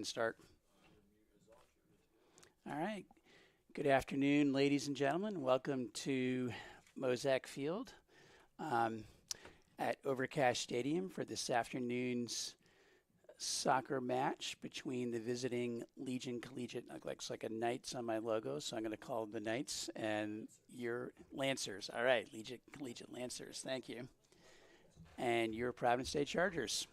Start. All right. Good afternoon, ladies and gentlemen. Welcome to Mosaic Field um, at Overcash Stadium for this afternoon's soccer match between the visiting Legion Collegiate. It looks like a Knights on my logo, so I'm going to call them the Knights, and your Lancers. All right, Legion Collegiate Lancers. Thank you. And your Providence State Chargers.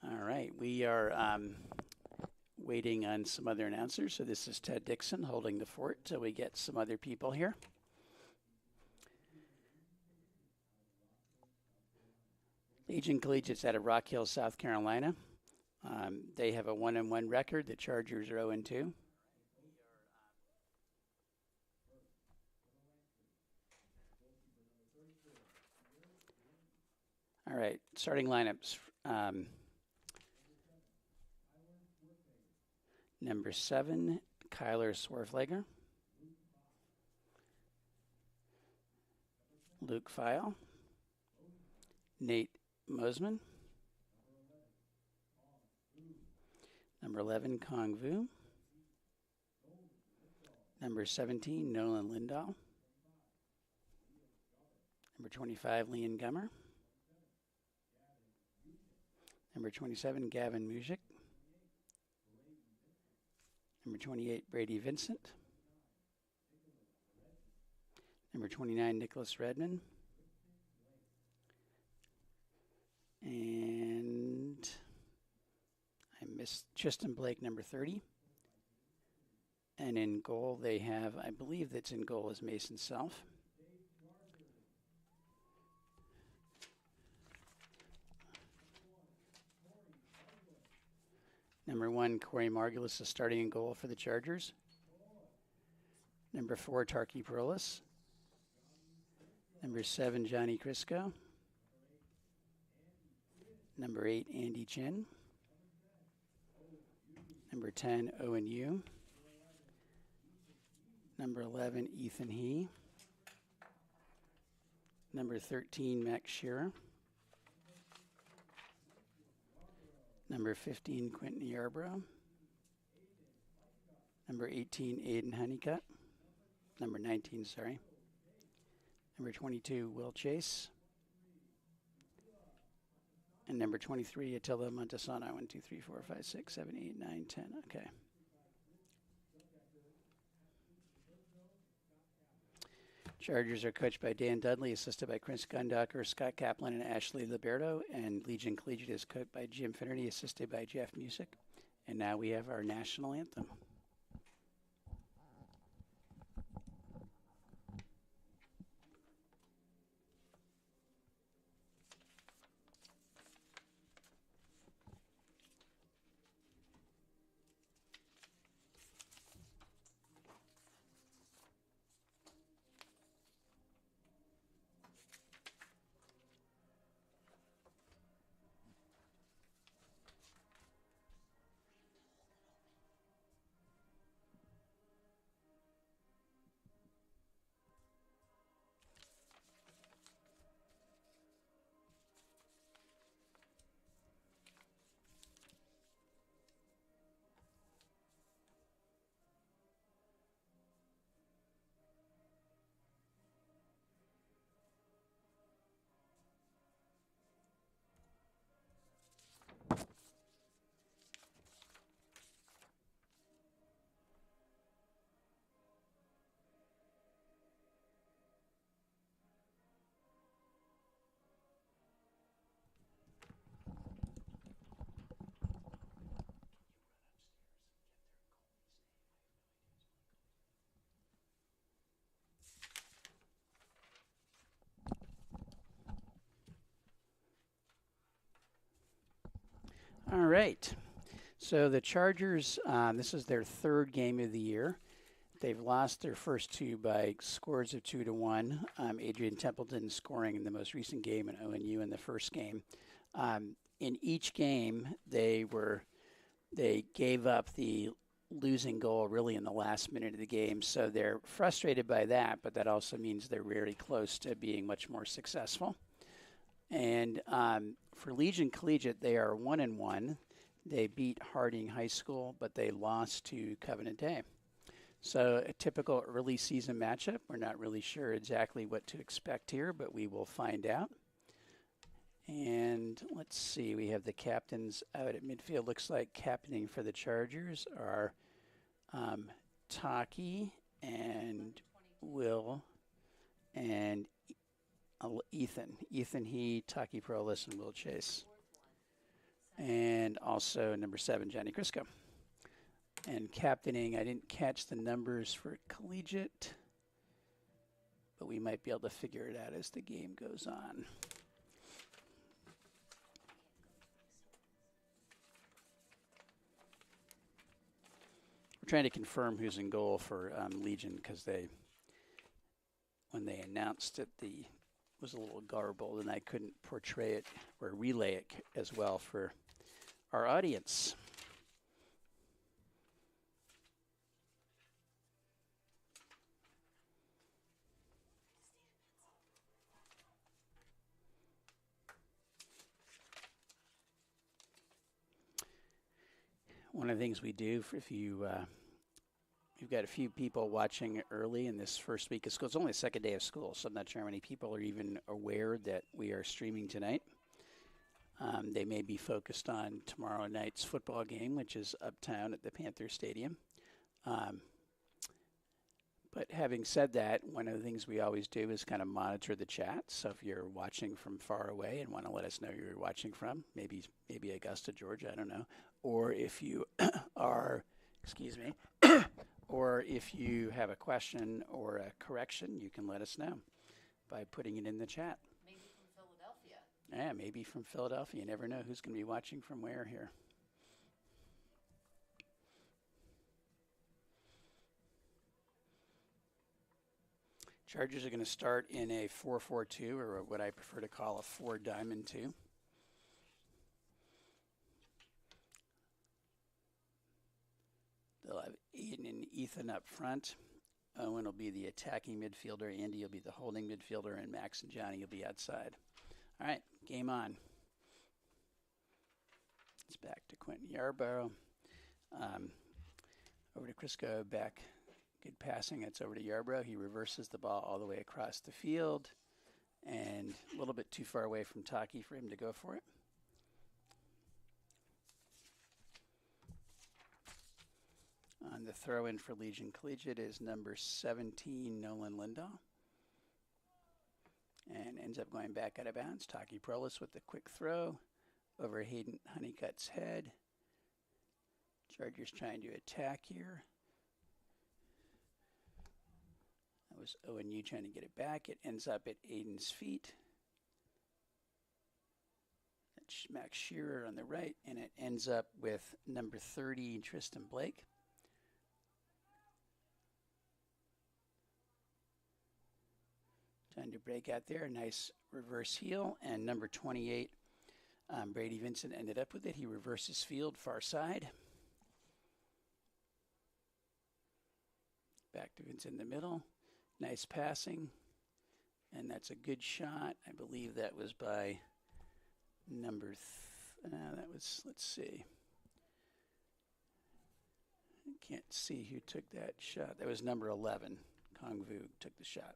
All right, we are waiting on some other announcers. So this is Ted Dixon holding the fort till we get some other people here. Legion Collegiate's out of Rock Hill, South Carolina. They have a 1-1 record. The Chargers are 0-2. All right, starting lineups. Number 7, Kyler Swarflager. Luke File. Nate Mosman. Number 11, Kong Vu. Number 17, Nolan Lindahl. Number 25, Leon Gummer. Number 27, Gavin Mujic. Number 28, Brady Vincent. Number 29, Nicholas Redman. And I missed Tristan Blake, number 30. And in goal, they have, I believe that's in goal is Mason Self. Number 1, Corey Margulis is starting in goal for the Chargers. Number 4, Tarky Perolis. Number 7, Johnny Crisco. Number 8, Andy Chin. Number 10, Owen Yu. Number 11, Ethan He. Number 13, Max Shearer. Number 15, Quentin Yarbrough. Number 18, Aiden Honeycutt. Number 19, sorry. Number 22, Will Chase. And number 23, Attila Montesano. 1, 2, 3, 4, 5, 6, 7, 8, 9, 10. Okay. Chargers are coached by Dan Dudley, assisted by Chris Gundocker, Scott Kaplan, and Ashley Liberto. And Legion Collegiate is coached by Jim Finnerty, assisted by Jeff Music. And now we have our national anthem. All right. So the Chargers, this is their third game of the year. They've lost their first two by scores of 2-1. Adrian Templeton scoring in the most recent game and ONU in the first game. In each game, they gave up the losing goal really in the last minute of the game. So they're frustrated by that, but that also means they're really close to being much more successful. And for Legion Collegiate, they are 1-1. They beat Harding High School, but they lost to Covenant Day. So a typical early season matchup. We're not really sure exactly what to expect here, but we will find out. And let's see, we have the captains out at midfield. Looks like captaining for the Chargers are Taki and Will and Ethan. Ethan He, Taki Prolis, and Will Chase. And also number 7, Johnny Crisco. And captaining, I didn't catch the numbers for Collegiate, but we might be able to figure it out as the game goes on. We're trying to confirm who's in goal for Legion because when they announced it, was a little garbled and I couldn't portray it or relay it as well for our audience. One of the things we do, if you've got a few people watching early in this first week of school. It's only the second day of school, so I'm not sure how many people are even aware that we are streaming tonight. They may be focused on tomorrow night's football game, which is uptown at the Panther Stadium. But having said that, one of the things we always do is kind of monitor the chat. So if you're watching from far away and want to let us know you're watching from, maybe Augusta, Georgia, I don't know. Or if you are, or if you have a question or a correction, you can let us know by putting it in the chat. Maybe from Philadelphia. Yeah, maybe from Philadelphia. You never know who's going to be watching from where here. Chargers are going to start in a 4-4-2, or what I prefer to call a 4-diamond-2. They'll have Aiden and Ethan up front. Owen will be the attacking midfielder. Andy will be the holding midfielder. And Max and Johnny will be outside. All right, game on. It's back to Quentin Yarborough. Over to Crisco, back. Good passing. It's over to Yarborough. He reverses the ball all the way across the field. And a little bit too far away from Taki for him to go for it. On the throw-in for Legion Collegiate is number 17, Nolan Lindahl. And ends up going back out of bounds. Taki Prolis with the quick throw over Hayden Honeycutt's head. Chargers trying to attack here. That was ONU trying to get it back. It ends up at Aiden's feet. That's Max Shearer on the right, and it ends up with number 30, Tristan Blake. Trying to break out there. Nice reverse heel. And number 28, Brady Vincent ended up with it. He reverses field, far side. Back to Vincent in the middle. Nice passing. And that's a good shot. I believe that was by number, let's see. I can't see who took that shot. That was number 11. Kong Vu took the shot.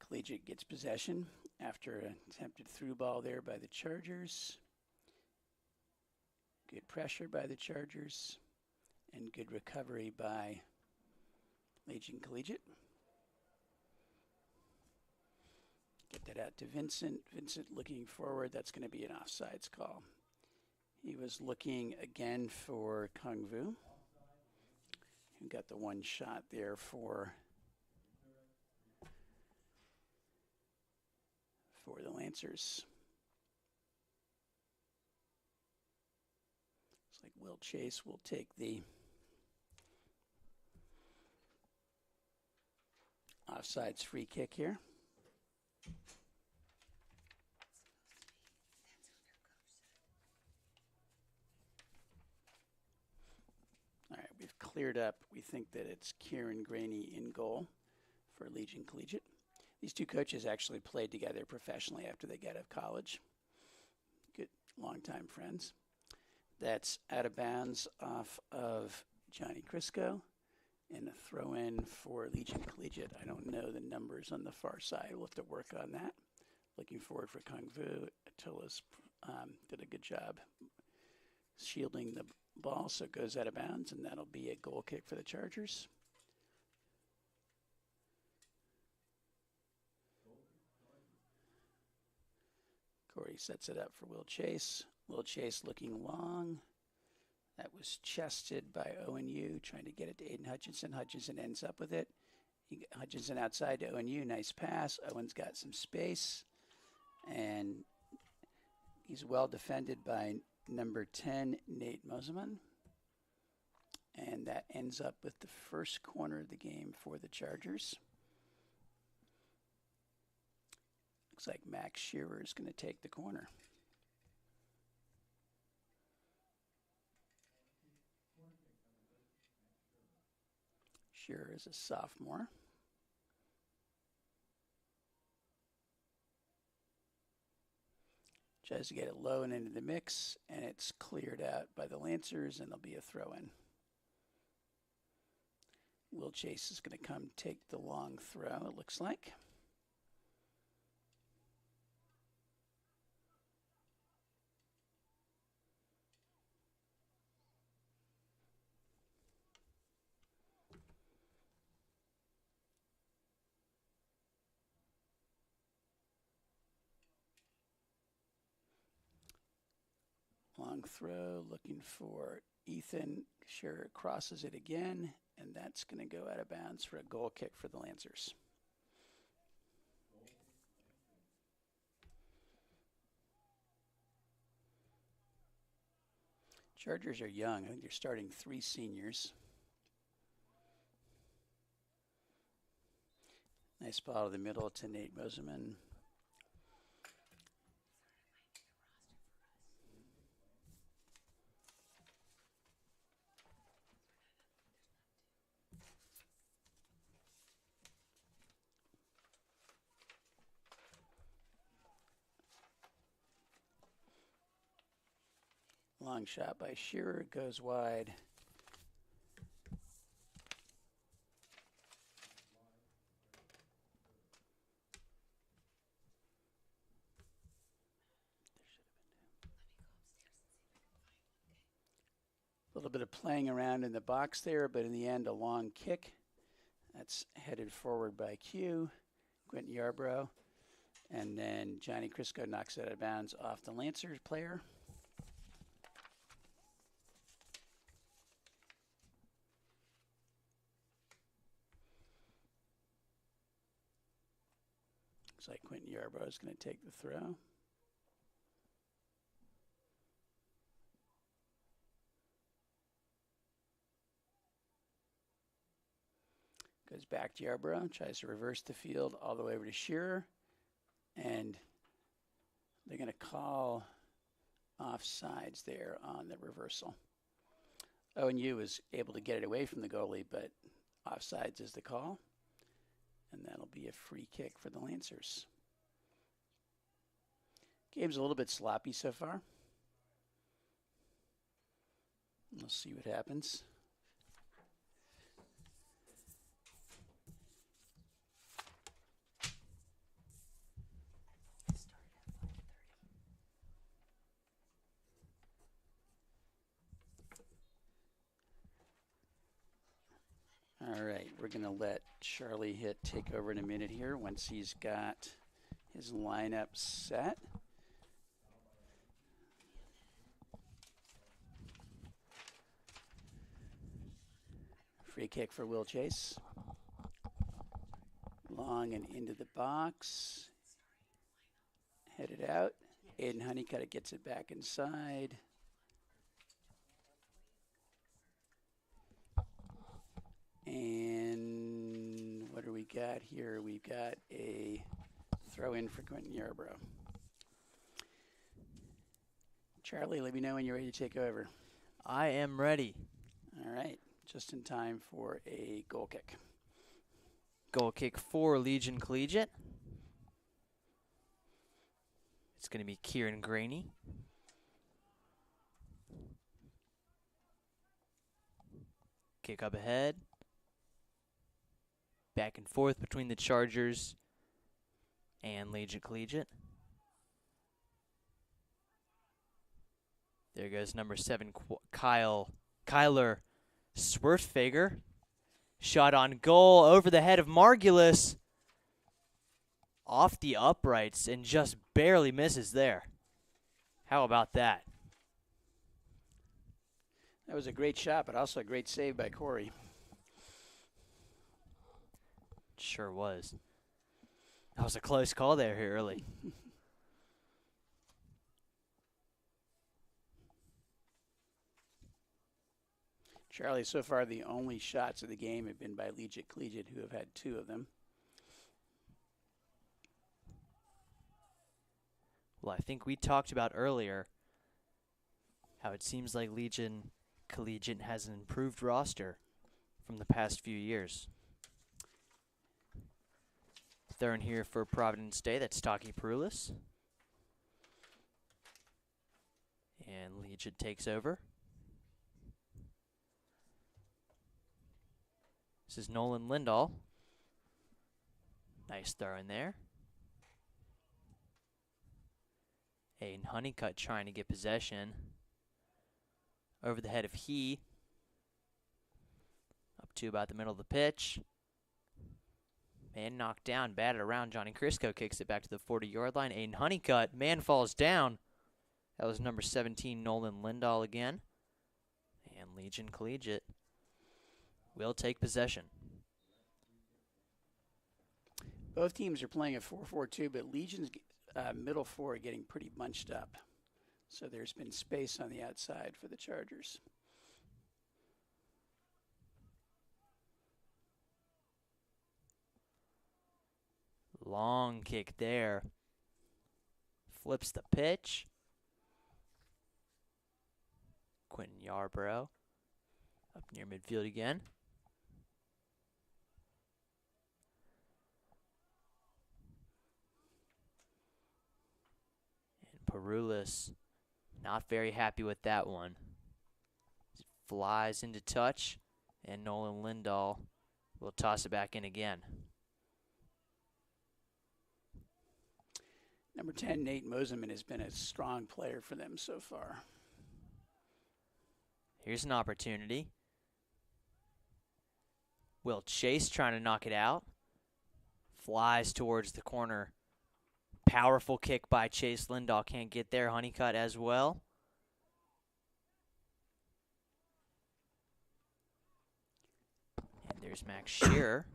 Collegiate gets possession after an attempted through ball there by the Chargers. Good pressure by the Chargers and good recovery by Legion Collegiate. Get that out to Vincent. Vincent looking forward. That's going to be an offsides call. He was looking again for Kung Vu, who got the one shot there for for the Lancers. Looks like Will Chase will take the offsides free kick here. All right, we've cleared up. We think that it's Kieran Graney in goal for Legion Collegiate. These two coaches actually played together professionally after they got out of college. Good longtime friends. That's out of bounds off of Johnny Crisco. And a throw in for Legion Collegiate. I don't know the numbers on the far side. We'll have to work on that. Looking forward for Kung Fu. Attila's did a good job shielding the ball, so it goes out of bounds, and that'll be a goal kick for the Chargers. Corey sets it up for Will Chase. Will Chase looking long. That was chested by ONU, trying to get it to Aiden Hutchinson. Hutchinson ends up with it. Hutchinson outside to ONU. Nice pass. Owen's got some space. And he's well defended by number 10, Nate Moseman. And that ends up with the first corner of the game for the Chargers. Looks like Max Shearer is going to take the corner. Shearer is a sophomore. Tries to get it low and into the mix, and it's cleared out by the Lancers, and there'll be a throw-in. Will Chase is going to come take the long throw, it looks like. Long throw, looking for Ethan. Shearer crosses it again, and that's going to go out of bounds for a goal kick for the Lancers. Chargers are young. I think they're starting 3 seniors. Nice ball to the middle to Nate Moseman. Long shot by Shearer, goes wide. A little bit of playing around in the box there, but in the end, a long kick. That's headed forward by Q, Quentin Yarbrough. And then Johnny Crisco knocks it out of bounds off the Lancers player. Looks like Quentin Yarbrough is going to take the throw. Goes back to Yarbrough, tries to reverse the field all the way over to Shearer. And they're going to call offsides there on the reversal. ONU was able to get it away from the goalie, but offsides is the call. And that'll be a free kick for the Lancers. Game's a little bit sloppy so far. We'll see what happens. All right, we're going to let Charlie Hitt take over in a minute here once he's got his lineup set. Free kick for Will Chase. Long and into the box. headed out. Aiden Honeycutt gets it back inside. And what do we got here? We've got a throw in for Quentin Yarbrough. Charlie, let me know when you're ready to take over. I am ready. All right, just in time for a goal kick. Goal kick for Legion Collegiate. It's going to be Kieran Graney. Kick up ahead. Back and forth between the Chargers and Legion Collegiate. There goes number 7, Kyler Swertfager. Shot on goal over the head of Margulis. Off the uprights and just barely misses there. How about that? That was a great shot, but also a great save by Corey. Sure was. That was a close call there here early. Charlie, so far the only shots of the game have been by Legion Collegiate, who have had 2 of them. Well, I think we talked about earlier how it seems like Legion Collegiate has an improved roster from the past few years. Third here for Providence Day, that's Taki Perulis. And Legion takes over. This is Nolan Lindahl. Nice throw in there. Aiden Honeycutt trying to get possession. Over the head of He. Up to about the middle of the pitch. Man knocked down, batted around. Johnny Crisco kicks it back to the 40-yard line. Aiden Honeycutt, man falls down. That was number 17, Nolan Lindahl again. And Legion Collegiate will take possession. Both teams are playing a 4-4-2, but Legion's middle 4 are getting pretty bunched up. So there's been space on the outside for the Chargers. Long kick there. Flips the pitch. Quentin Yarbrough up near midfield again. And Perulis not very happy with that one. It flies into touch, and Nolan Lindahl will toss it back in again. Number 10, Nate Moseman, has been a strong player for them so far. Here's an opportunity. Will Chase trying to knock it out. Flies towards the corner. Powerful kick by Chase Lindahl. Can't get there. Honeycutt as well. And there's Max Shearer.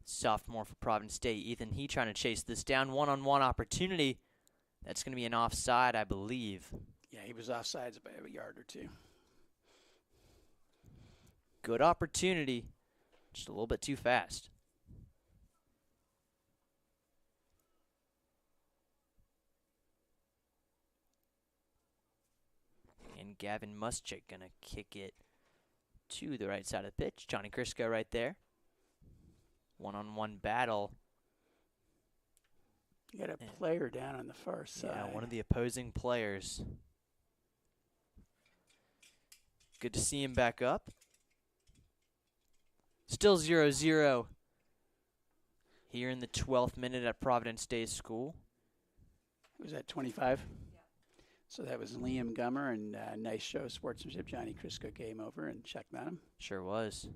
Sophomore for Providence State. Ethan He trying to chase this down. One-on-one opportunity. That's going to be an offside, I believe. Yeah, he was offsides by a yard or 2. Good opportunity. Just a little bit too fast. And Gavin Muschik going to kick it to the right side of the pitch. Johnny Crisco right there. One-on-one battle. You got a player down on the far side. Yeah, one of the opposing players. Good to see him back up. Still 0-0 here in the 12th minute at Providence Day School. Was that 25? Yeah. So that was Liam Gummer, and nice show of sportsmanship. Johnny Crisco came over and checked on him. Sure was.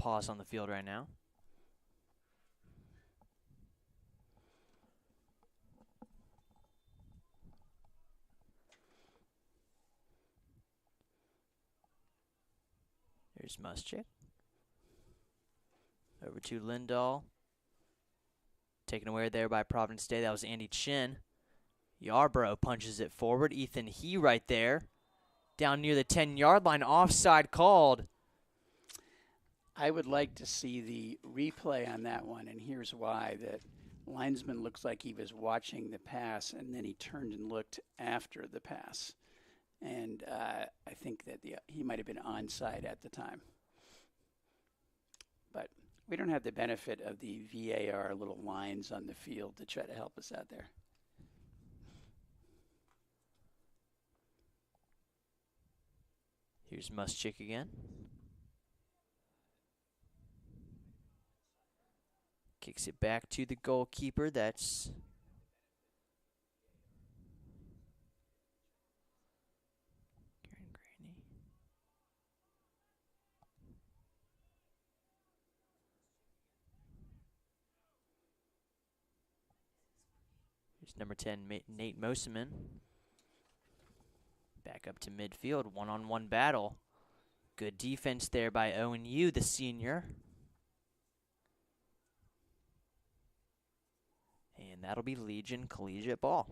pause on the field right now. There's Muschik. Over to Lindahl. Taken away there by Providence Day. That was Andy Chin. Yarbrough punches it forward. Ethan He right there. Down near the 10-yard line. Offside called. I would like to see the replay on that one, and here's why. That linesman looks like he was watching the pass, and then he turned and looked after the pass. And I think that he might have been onside at the time. But we don't have the benefit of the VAR little lines on the field to try to help us out there. Here's Muschik again. Kicks it back to the goalkeeper. That's number 10, Nate Moseman. Back up to midfield, one-on-one battle. Good defense there by Owen Yu, the senior. And that'll be Legion Collegiate ball.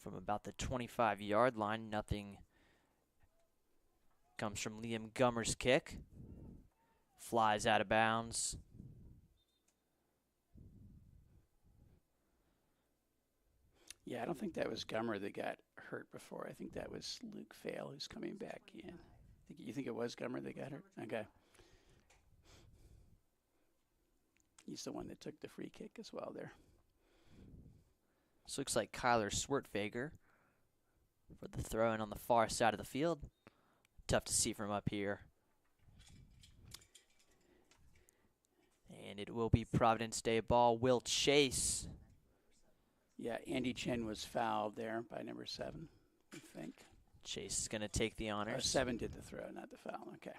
From about the 25-yard line, nothing comes from Liam Gummer's kick. Flies out of bounds. Yeah, I don't think that was Gummer that got hurt before. I think that was Luke Fail who's coming back in. You think it was Gummer that got hurt? Okay. He's the one that took the free kick as well there. This looks like Kyler Swertfager for the throw-in on the far side of the field. Tough to see from up here. And it will be Providence Day ball. Will Chase. Yeah, Andy Chin was fouled there by number 7, I think. Chase is going to take the honors. 7 did the throw, not the foul. Okay.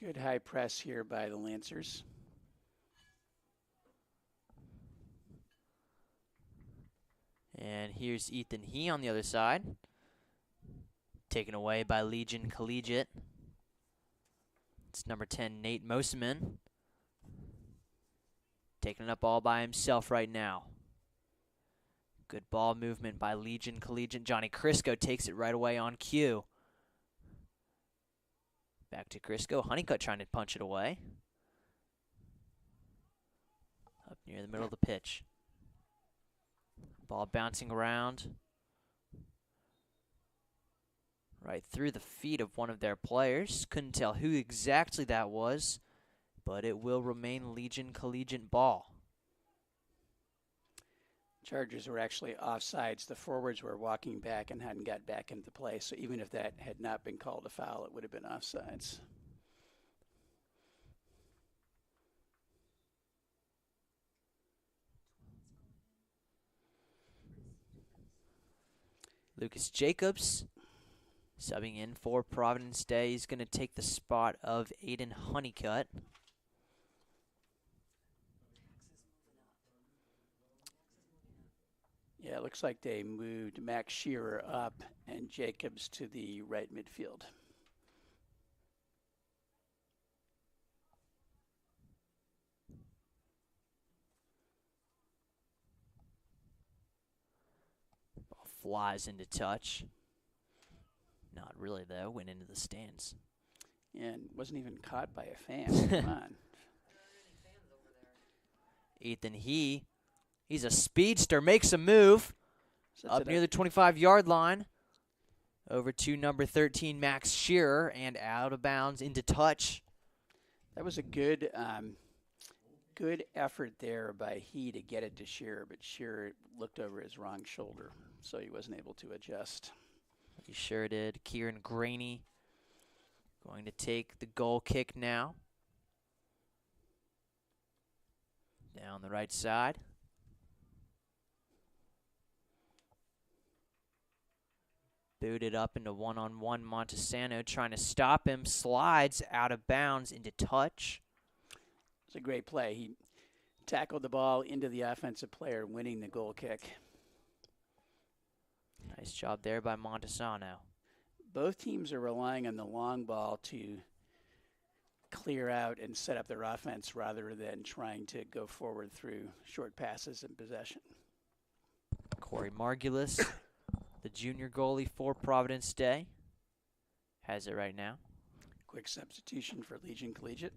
Good high press here by the Lancers. And here's Ethan He on the other side. Taken away by Legion Collegiate. It's number 10, Nate Moseman. Taking it up all by himself right now. Good ball movement by Legion Collegiate. Johnny Crisco takes it right away on cue. Back to Crisco. Honeycutt trying to punch it away. Up near the middle of the pitch. Ball bouncing around. Right through the feet of one of their players. Couldn't tell who exactly that was, but it will remain Legion Collegiate ball. Chargers were actually offsides. The forwards were walking back and hadn't got back into play. So even if that had not been called a foul, it would have been offsides. Lucas Jacobs subbing in for Providence Day. He's going to take the spot of Aiden Honeycutt. Yeah, it looks like they moved Max Shearer up and Jacobs to the right midfield. Ball flies into touch. Not really, though. Went into the stands. And wasn't even caught by a fan. Come on. Ethan He's a speedster, makes a move up near the 25-yard line. Over to number 13, Max Shearer, and out of bounds into touch. That was a good good effort there by he to get it to Shearer, but Shearer looked over his wrong shoulder, so he wasn't able to adjust. He sure did. Kieran Graney going to take the goal kick now. Down the right side. Booted up into one-on-one. Montesano trying to stop him. Slides out of bounds into touch. It's a great play. He tackled the ball into the offensive player, winning the goal kick. Nice job there by Montesano. Both teams are relying on the long ball to clear out and set up their offense rather than trying to go forward through short passes and possession. Corey Margulis, the junior goalie for Providence Day, has it right now. Quick substitution for Legion Collegiate.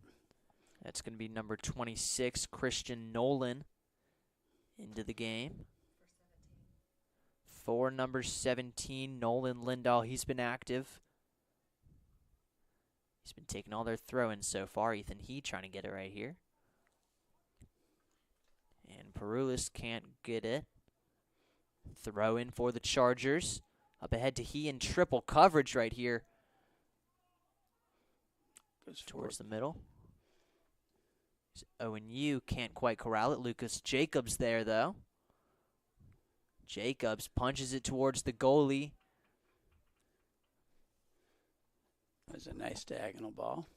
That's going to be number 26, Christian Nolan, into the game. For number 17, Nolan Lindahl. He's been active. He's been taking all their throw-ins so far. Ethan He trying to get it right here. And Perulis can't get it. Throw in for the Chargers. Up ahead to He in triple coverage right here. Goes towards the middle. Owen Yu can't quite corral it. Lucas Jacobs there, though. Jacobs punches it towards the goalie. That was a nice diagonal ball.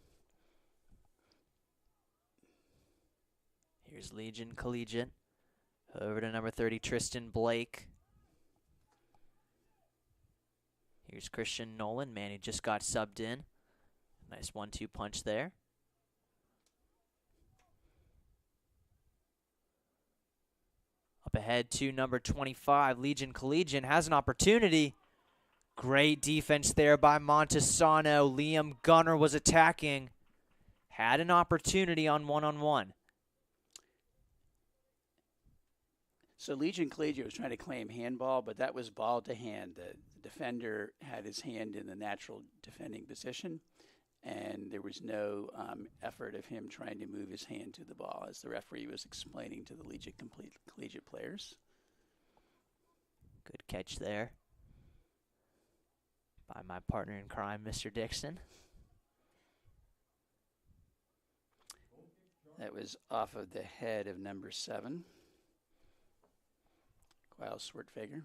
Here's Legion Collegiate. Over to number 30, Tristan Blake. Here's Christian Nolan. Man, he just got subbed in. Nice 1-2 punch there. Up ahead to number 25, Legion Collegiate has an opportunity. Great defense there by Montesano. Liam Gunner was attacking. Had an opportunity on one-on-one. So Legion Collegiate was trying to claim handball, but that was ball to hand. The defender had his hand in the natural defending position, and there was no effort of him trying to move his hand to the ball, as the referee was explaining to the Legion Collegiate players. Good catch there by my partner in crime, Mr. Dixon. That was off of the head of number 7, Kyle Swertfeger.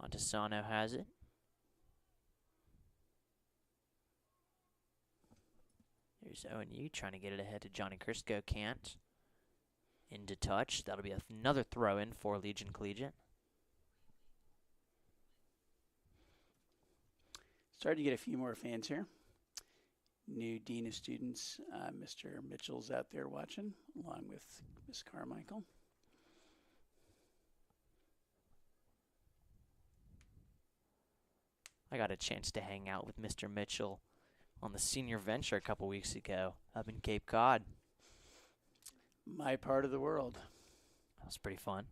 Montesano has it. There's Owen Yu trying to get it ahead to Johnny Crisco. Can't. Into touch. That'll be another throw-in for Legion Collegiate. Starting to get a few more fans here. New Dean of Students, Mr. Mitchell's out there watching, along with Miss Carmichael. I got a chance to hang out with Mr. Mitchell on the senior venture a couple weeks ago up in Cape Cod. My part of the world. That was pretty fun.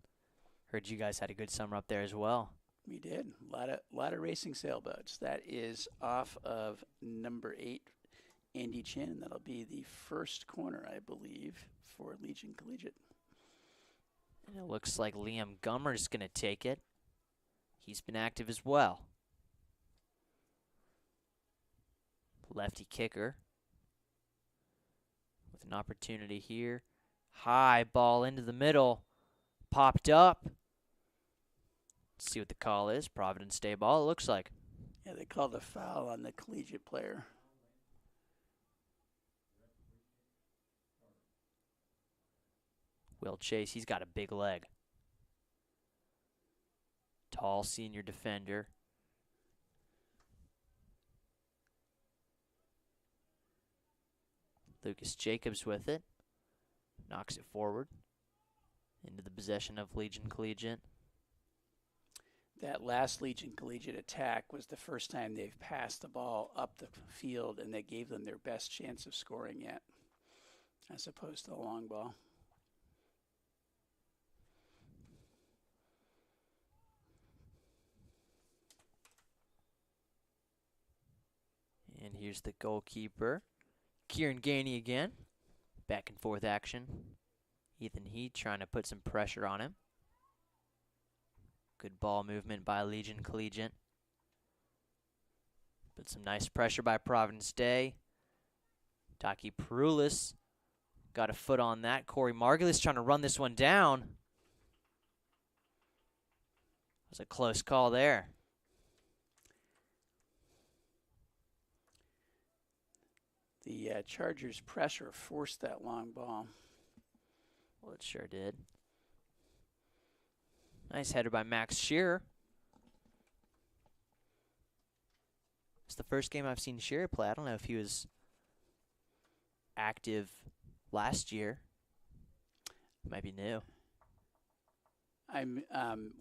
Heard you guys had a good summer up there as well. We did. A lot of racing sailboats. That is off of number 8, Andy Chin. That'll be the first corner, I believe, for Legion Collegiate. And it looks like Liam Gummer's going to take it. He's been active as well. Lefty kicker with an opportunity here. High ball into the middle. Popped up. Let's see what the call is. Providence Day ball, it looks like. Yeah, they called a foul on the Collegiate player. Will Chase, he's got a big leg. Tall senior defender. Lucas Jacobs with it. Knocks it forward into the possession of Legion Collegiate. That last Legion Collegiate attack was the first time they've passed the ball up the field, and they gave them their best chance of scoring yet, as opposed to the long ball. here's the goalkeeper. Kieran Gainey again. Back and forth action. Ethan Heath trying to put some pressure on him. Good ball movement by Legion Collegiate. But some nice pressure by Providence Day. Taki Perulis got a foot on that. Corey Margulis trying to run this one down. It was a close call there. The Chargers' pressure forced that long ball. Well, it sure did. Nice header by Max Shearer. It's the first game I've seen Shearer play. I don't know if he was active last year. Might be new. I'm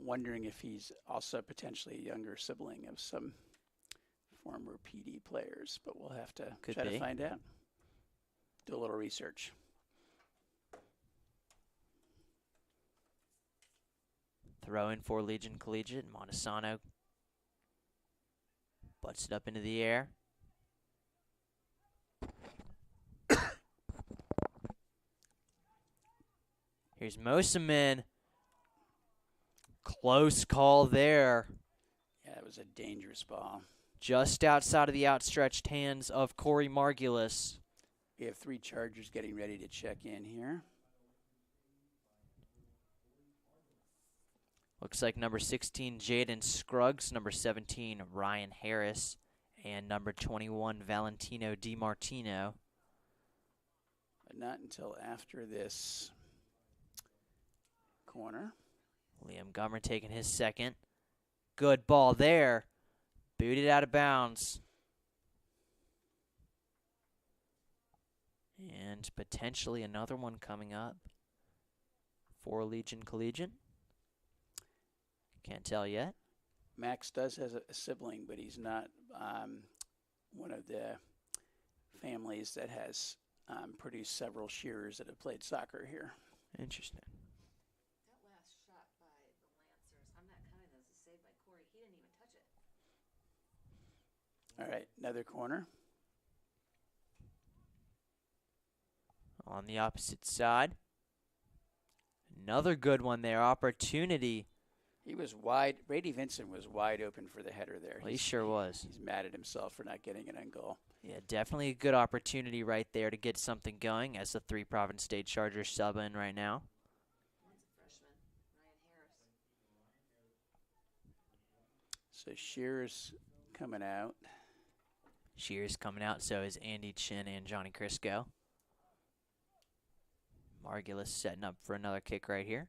wondering if he's also potentially a younger sibling of some former PD players, but we'll have to try to find out. Do a little research. Throw in for Legion Collegiate. Montesano butts it up into the air. Here's Mosamin. Close call there. Yeah, it was a dangerous ball. Just outside of the outstretched hands of Corey Margulis. We have 3 Chargers getting ready to check in here. Looks like number 16, Jaden Scruggs, number 17, Ryan Harris, and number 21, Valentino DiMartino. But not until after this corner. Liam Gummer taking his second. Good ball there. Booted out of bounds. And potentially another one coming up for Legion Collegiate. Can't tell yet. Max does have a sibling, but he's not one of the families that has produced several shearers that have played soccer here. Interesting. That last shot by the Lancers, I'm not counting those as saved by Corey. He didn't even touch it. All right, another corner. On the opposite side. Another good one there. Opportunity. He was wide. Brady Vincent was wide open for the header there. Well, he sure was. He's mad at himself for not getting it on goal. Yeah, definitely a good opportunity right there to get something going as the 3 Providence State Chargers sub in right now. One's a freshman, Ryan Harris. So Shearer's coming out. Shears coming out, so is Andy Chin and Johnny Crisco. Margulis setting up for another kick right here.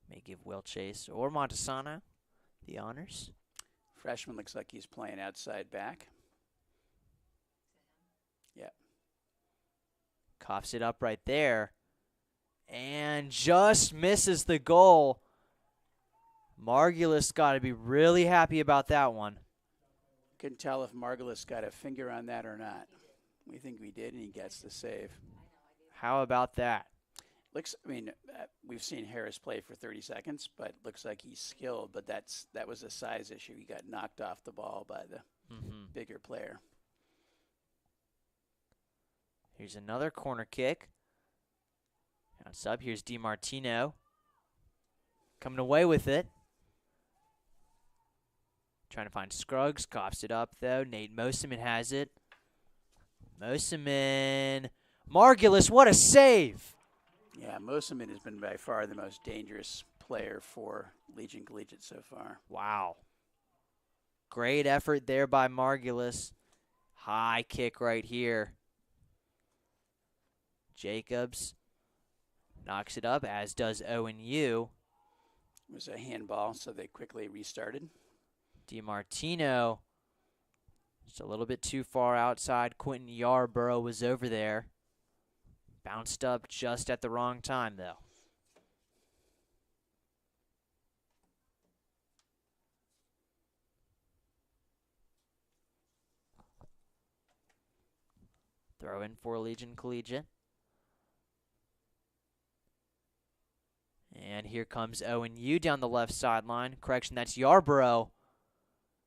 May give Will Chase or Montesano the honors. Freshman looks like he's playing outside back. Yeah. Coughs it up right there. And just misses the goal. Margulis got to be really happy about that one. Couldn't tell if Margulis got a finger on that or not. We think we did, and he gets the save. How about that? We've seen Harris play for 30 seconds, but looks like he's skilled. But that was a size issue. He got knocked off the ball by the bigger player. Here's another corner kick. Now sub. Here's DiMartino. Coming away with it. Trying to find Scruggs. Coughs it up, though. Nate Mosamin has it. Mosamin. Margulis, what a save! Yeah, Mosamin has been by far the most dangerous player for Legion Collegiate so far. Wow. Great effort there by Margulis. High kick right here. Jacobs knocks it up, as does ONU. It was a handball, so they quickly restarted. DiMartino, just a little bit too far outside. Quentin Yarborough was over there. Bounced up just at the wrong time, though. Throw in for Legion Collegiate. And here comes ONU down the left sideline. Correction, that's Yarborough.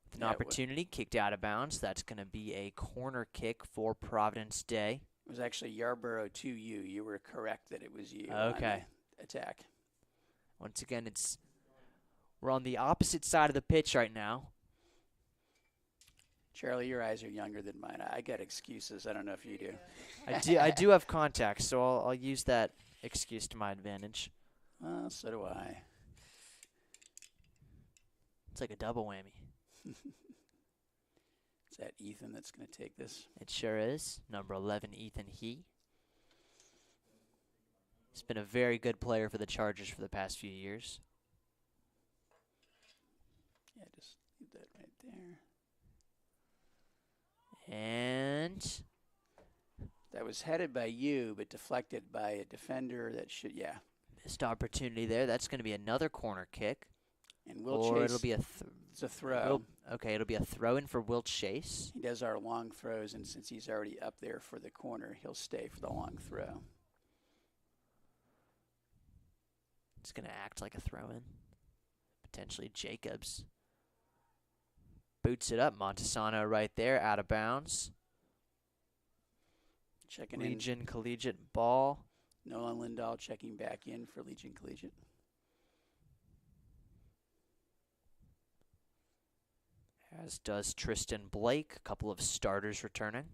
With an Yeah, opportunity, kicked out of bounds. That's going to be a corner kick for Providence Day. It was actually Yarborough to you. You were correct that it was you on Okay. the attack. Once again, we're on the opposite side of the pitch right now. Charlie, your eyes are younger than mine. I got excuses. I don't know if you do. I do have contacts, so I'll use that excuse to my advantage. Well, so do I. It's like a double whammy. Is that Ethan that's going to take this? It sure is. Number 11, Ethan He. He's been a very good player for the Chargers for the past few years. Yeah, just leave that right there. And That was headed by you, but deflected by a defender that should, yeah. missed opportunity there. That's going to be another corner kick. And Will Or Chase, it'll be it's a throw. it'll be a throw in for Will Chase. He does our long throws, and since he's already up there for the corner, he'll stay for the long throw. It's going to act like a throw in. Potentially Jacobs. Boots it up. Montesano right there, out of bounds. Checking Legion Collegiate ball. in. Nolan Lindahl checking back in for Legion Collegiate. As does Tristan Blake. A couple of starters returning.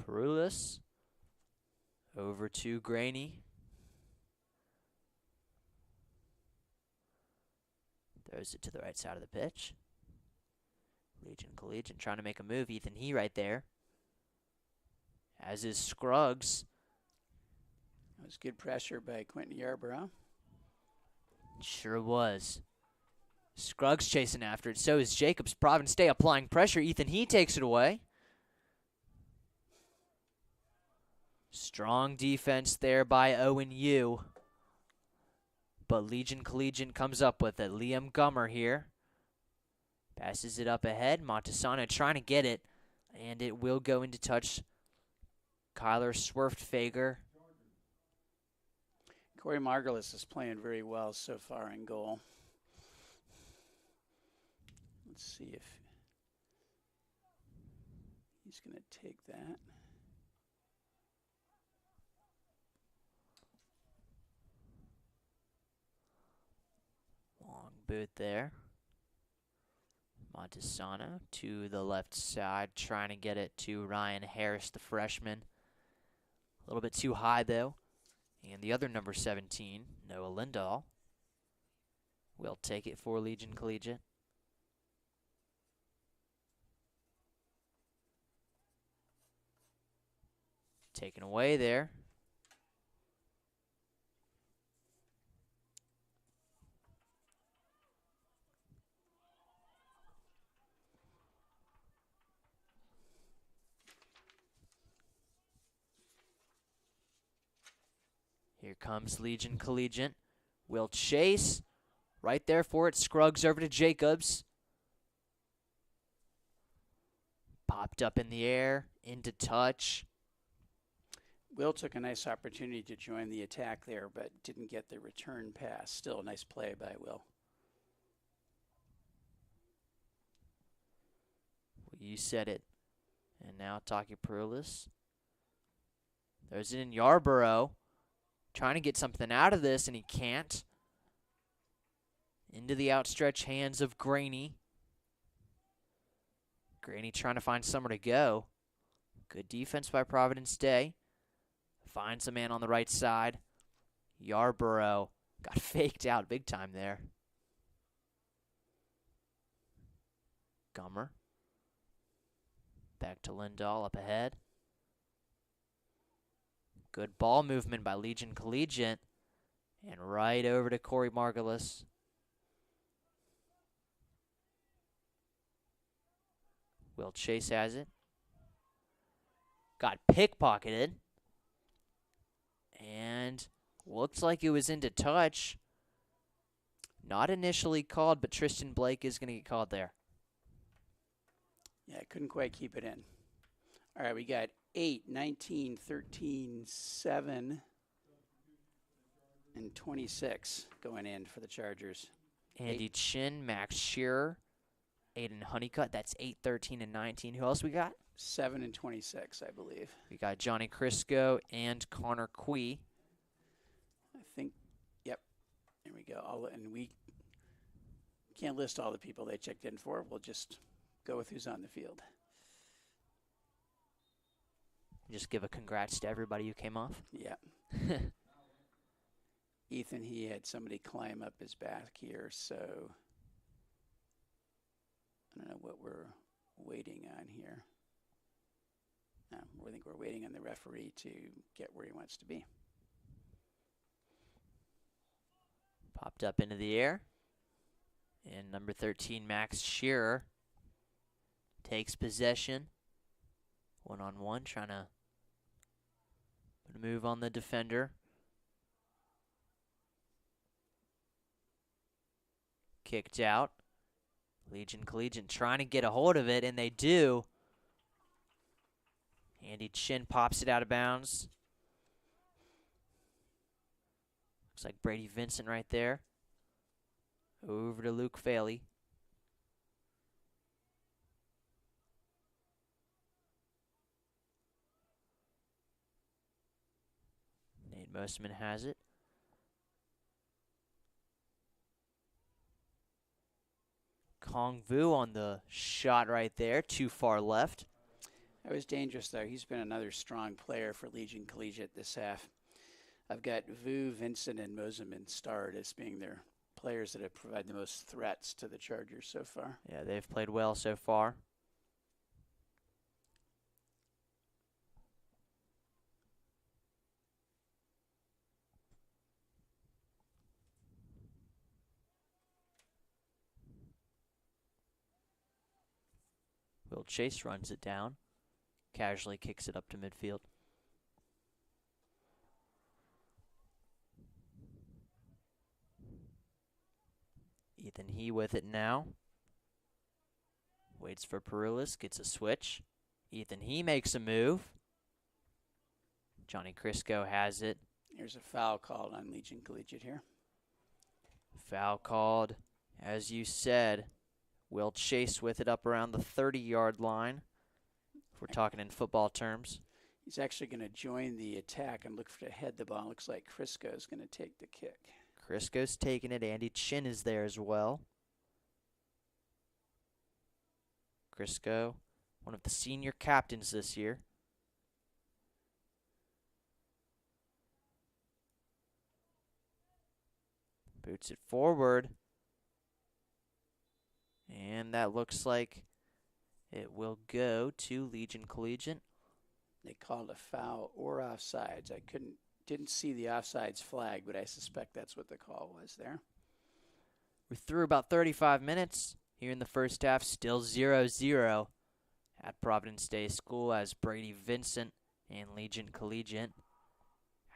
Perulis. Over to Graney. Throws it to the right side of the pitch. Legion Collegiate trying to make a move. Ethan He right there. As is Scruggs. That was good pressure by Quentin Yarborough. Sure was. Scruggs chasing after it. So is Jacobs. Providence Day applying pressure. Ethan He takes it away. Strong defense there by Owen Yu. But Legion Collegiate comes up with it. Liam Gummer here. Passes it up ahead. Montesano trying to get it. And it will go into touch. Kyler Swerftfager. Corey Margulis is playing very well so far in goal. Let's see if he's going to take that. Long boot there. Montesano to the left side, trying to get it to Ryan Harris, the freshman. A little bit too high, though. And the other number 17, Noah Lindahl, will take it for Legion Collegiate. Taken away there. Here comes Legion Collegiate. Will Chase. Right there for it. Scruggs over to Jacobs. Popped up in the air. Into touch. Will took a nice opportunity to join the attack there, but didn't get the return pass. Still a nice play by Will. You said it. And now Taki Perulis. There's it in Yarborough. Trying to get something out of this, and he can't. Into the outstretched hands of Graney. Graney trying to find somewhere to go. Good defense by Providence Day. Finds a man on the right side. Yarborough got faked out big time there. Gummer. Back to Lindahl up ahead. Good ball movement by Legion Collegiate. And right over to Corey Margulis. Will Chase has it. Got pickpocketed. And looks like it was into touch. Not initially called, but Tristan Blake is going to get called there. Yeah, couldn't quite keep it in. All right, we got 8, 19, 13, 7, and 26 going in for the Chargers. Andy Chin, Max Shearer, Aiden Honeycutt. That's 8, 13, and 19. Who else we got? 7 and 26, I believe. We got Johnny Crisco and Connor Quee. I think, yep. There we go. And we can't list all the people they checked in for. We'll just go with who's on the field. Just give a congrats to everybody who came off. Yeah. Ethan, he had somebody climb up his back here, so I don't know what we're waiting on here. No, I think we're waiting on the referee to get where he wants to be. Popped up into the air. And number 13, Max Shearer, takes possession. One-on-one, trying to put a move on the defender. Kicked out. Legion Collegiate trying to get a hold of it, and they do. Andy Chin pops it out of bounds. Looks like Brady Vincent right there. Over to Luke Faley. Nate Mosman has it. Kong Vu on the shot right there, too far left. That was dangerous, though. He's been another strong player for Legion Collegiate this half. I've got Vu, Vincent, and Mosman starred as being their players that have provided the most threats to the Chargers so far. Yeah, they've played well so far. Will Chase runs it down. Casually kicks it up to midfield. Ethan He with it now. Waits for Perulis, gets a switch. Ethan He makes a move. Johnny Crisco has it. Here's a foul called on Legion Collegiate here. Foul called, as you said. Will Chase with it up around the 30-yard line, if we're talking in football terms. He's actually going to join the attack and look to head the ball. Looks like Crisco's going to take the kick. Crisco's taking it. Andy Chin is there as well. Crisco, one of the senior captains this year. Boots it forward. And that looks like it will go to Legion Collegiate. They called a foul or offsides. I didn't see the offsides flag, but I suspect that's what the call was there. We're through about 35 minutes here in the first half. Still 0-0 at Providence Day School as Brady Vincent and Legion Collegiate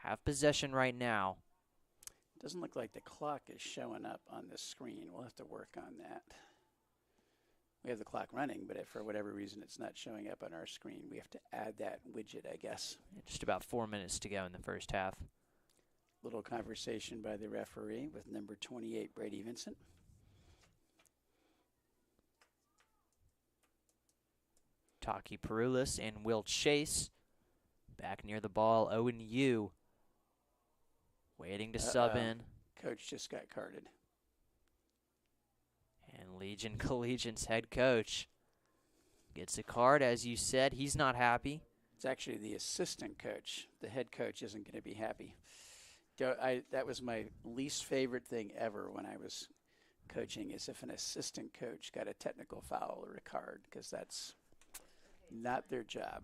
have possession right now. Doesn't look like the clock is showing up on the screen. We'll have to work on that. We have the clock running, but if for whatever reason it's not showing up on our screen, we have to add that widget, I guess. Just about 4 minutes to go in the first half. Little conversation by the referee with number 28, Brady Vincent. Taki Perulis and Will Chase back near the ball. Owen Yu waiting to sub in. Coach just got carded. And Legion Collegiate's head coach gets a card. As you said, he's not happy. It's actually the assistant coach. The head coach isn't going to be happy. That was my least favorite thing ever when I was coaching, is if an assistant coach got a technical foul or a card, because that's not their job.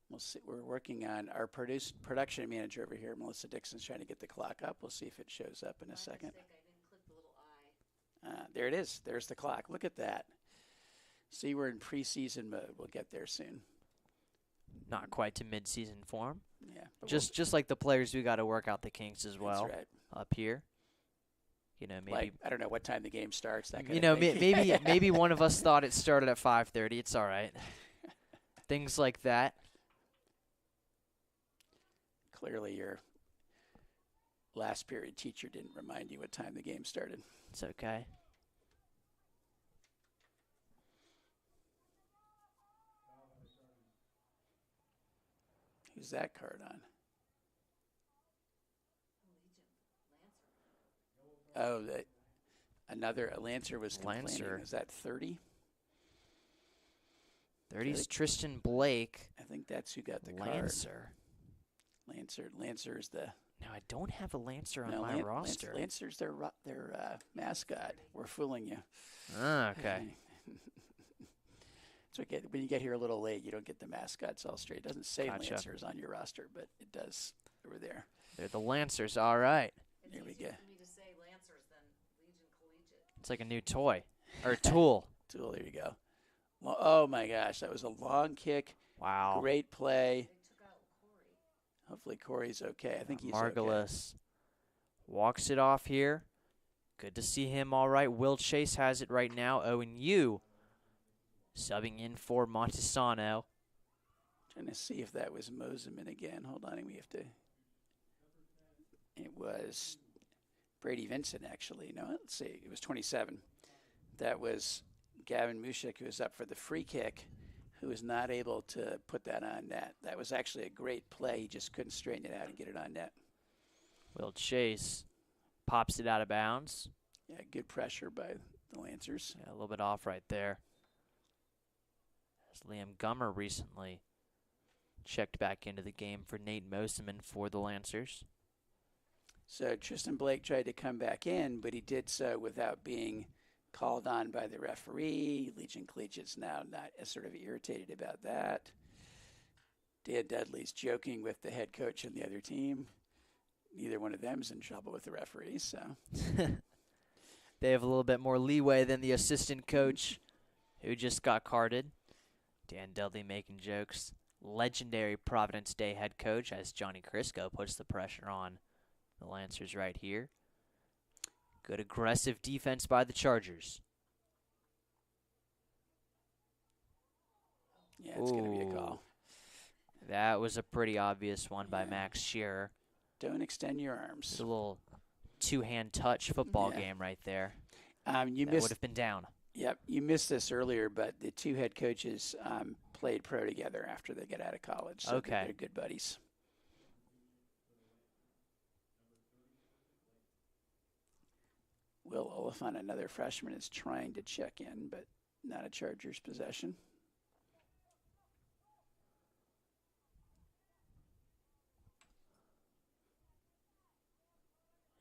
We'll see. We're working on our production manager over here, Melissa Dixon's trying to get the clock up. We'll see if it shows up in a second. I didn't click the little eye. There it is. There's the clock. Look at that. See, we're in preseason mode. We'll get there soon. Not quite to mid-season form. Yeah. Just like the players, we got to work out the kinks as well. That's right. Up here. You know, maybe Like, I don't know what time the game starts. That kind you of know, thing. maybe one of us thought it started at 5:30. It's all right. Things like that. Clearly, your last period teacher didn't remind you what time the game started. It's okay. Who's that card on? Oh, another Lancer was complaining. Lancer. Is that 30? 30's Tristan Blake. I think that's who got the Lancer. card. Lancer is the. Now, I don't have a Lancer on my roster. Lancer's their mascot. We're fooling you. Ah, okay. It's okay. When you get here a little late, you don't get the mascots all straight. It doesn't say Gotcha. Lancers on your roster, but it does over there. They're the Lancers. All right. It's There we easier go. for me to say Lancers than Legion Collegiate. It's like a new toy or tool. Tool, there you go. Well, oh my gosh, that was a long kick. Wow. Great play. They took out Corey. Hopefully Corey's okay. I think he's okay. Margulis walks it off here. Good to see him all right. Will Chase has it right now. Owen Yu subbing in for Montesano. Trying to see if that was Moseman again. Hold on, we have to. It was Brady Vincent, actually. No, let's see. It was 27. That was Gavin Mushik, who was up for the free kick, who was not able to put that on net. That was actually a great play. He just couldn't straighten it out and get it on net. Will Chase pops it out of bounds. Yeah, good pressure by the Lancers. Yeah, a little bit off right there. As Liam Gummer recently checked back into the game for Nate Moseman for the Lancers. So Tristan Blake tried to come back in, but he did so without being called on by the referee. Legion Collegiate's now not sort of irritated about that. Dan Dudley's joking with the head coach and the other team. Neither one of them's in trouble with the referees, so. They have a little bit more leeway than the assistant coach who just got carded. Dan Dudley making jokes. Legendary Providence Day head coach as Johnny Crisco puts the pressure on the Lancers right here. Good aggressive defense by the Chargers. Yeah, it's going to be a call. That was a pretty obvious one by Yeah. Max Shearer. Don't extend your arms. It's a little two-hand touch football game right there. You That missed. would have been down. Yep, you missed this earlier, but the two head coaches played pro together after they get out of college. So Okay. they're good buddies. Will Oliphant, another freshman, is trying to check in, but not a Chargers possession.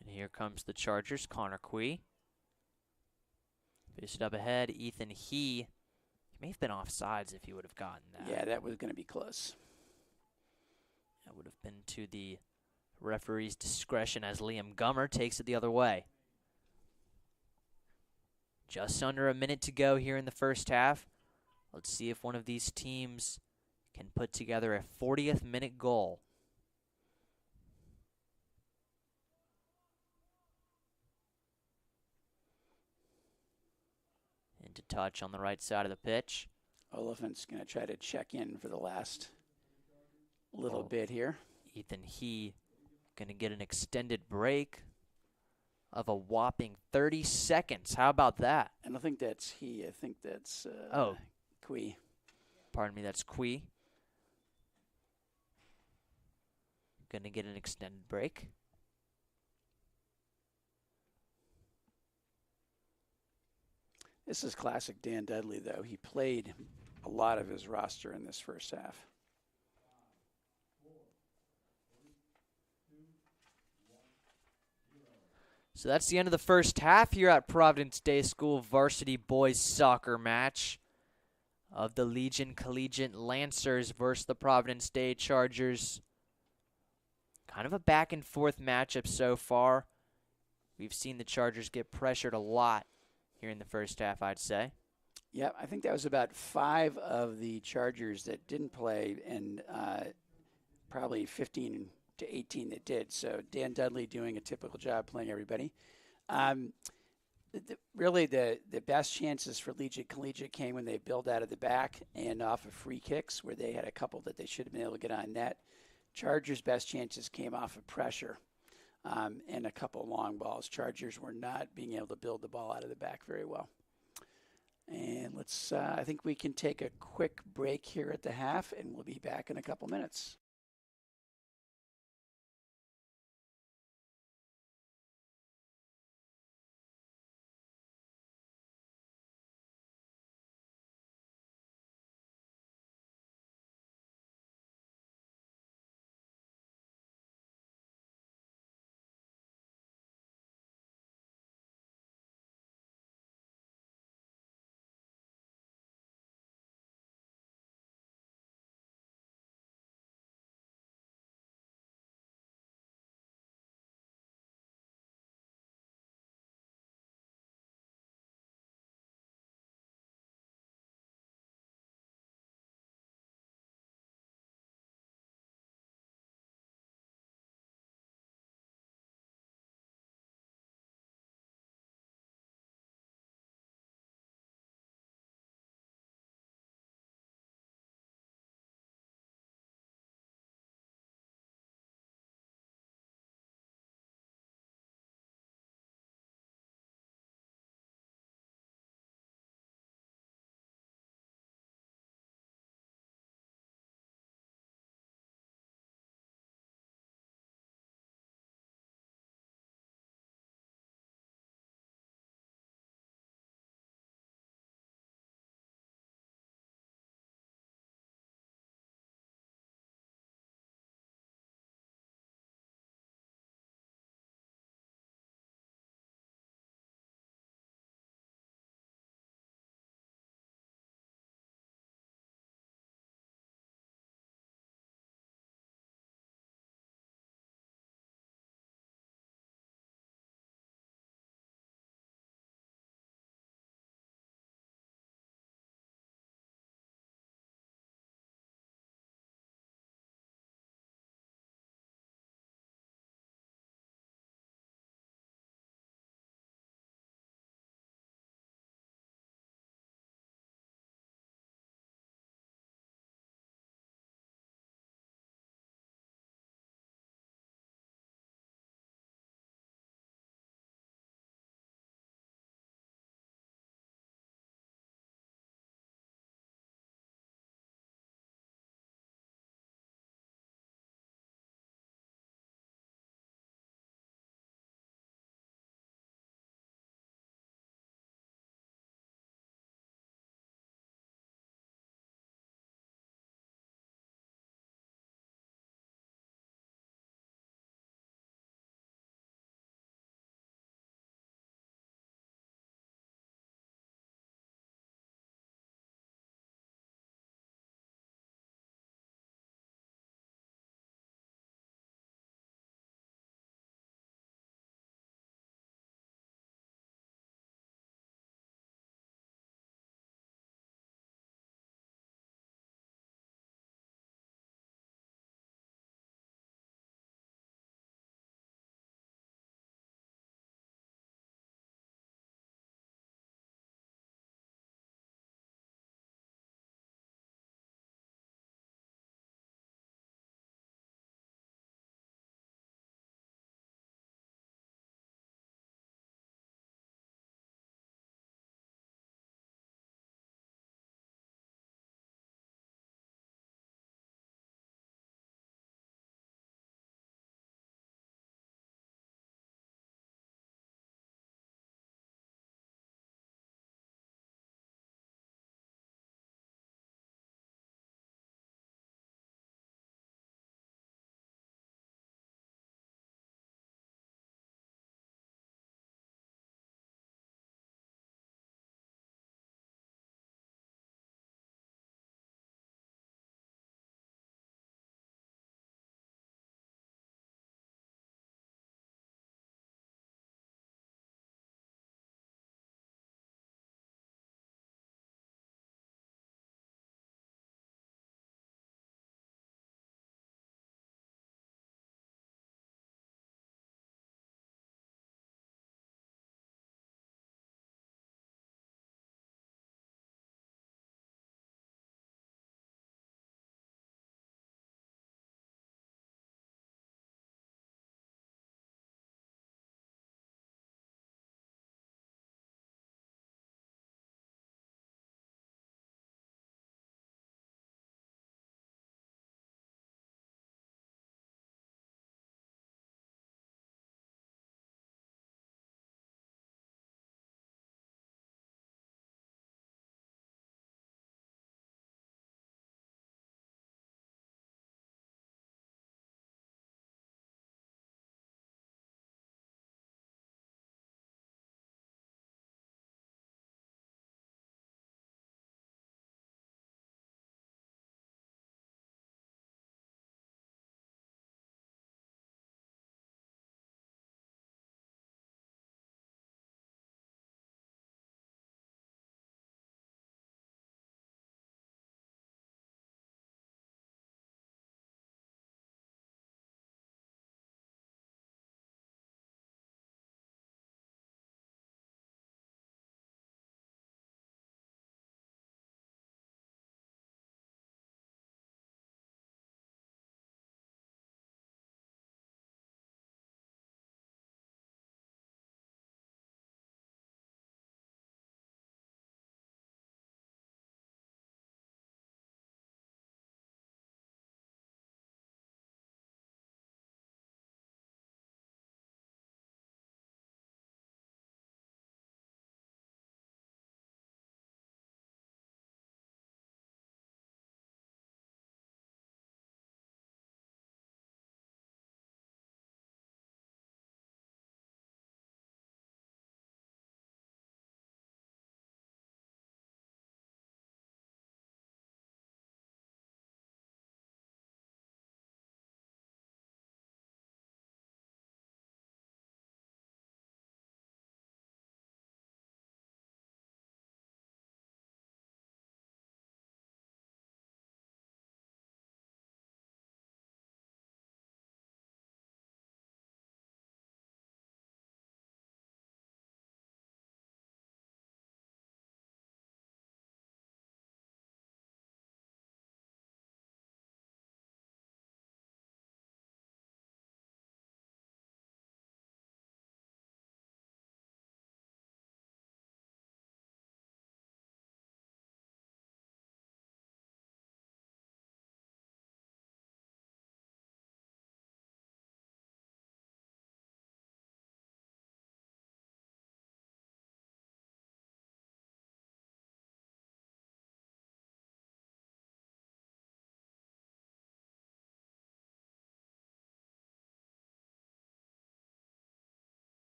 And here comes the Chargers. Connor Quee. Face it up ahead. Ethan He may have been offsides if he would have gotten that. Yeah, that was going to be close. That would have been to the referee's discretion as Liam Gummer takes it the other way. Just under a minute to go here in the first half. Let's see if one of these teams can put together a 40th minute goal. Into touch on the right side of the pitch. Oliphant's going to try to check in for the last little bit here. Ethan He going to get an extended break of a whopping 30 seconds. How about that? I don't think that's he. I think that's Quee. Pardon me, that's Quee. Going to get an extended break. This is classic Dan Dudley, though. He played a lot of his roster in this first half. So that's the end of the first half here at Providence Day School varsity boys soccer match of the Legion Collegiate Lancers versus the Providence Day Chargers. Kind of a back and forth matchup so far. We've seen the Chargers get pressured a lot here in the first half, I'd say. Yeah, I think that was about 5 of the Chargers that didn't play and probably 15 to 18 that did. So Dan Dudley doing a typical job playing everybody. Um, really, the best chances for Collegiate came when they built out of the back and off of free kicks, where they had a couple that they should have been able to get on net. Chargers' best chances came off of pressure and a couple long balls. Chargers were not being able to build the ball out of the back very well. And I think we can take a quick break here at the half, and we'll be back in a couple minutes.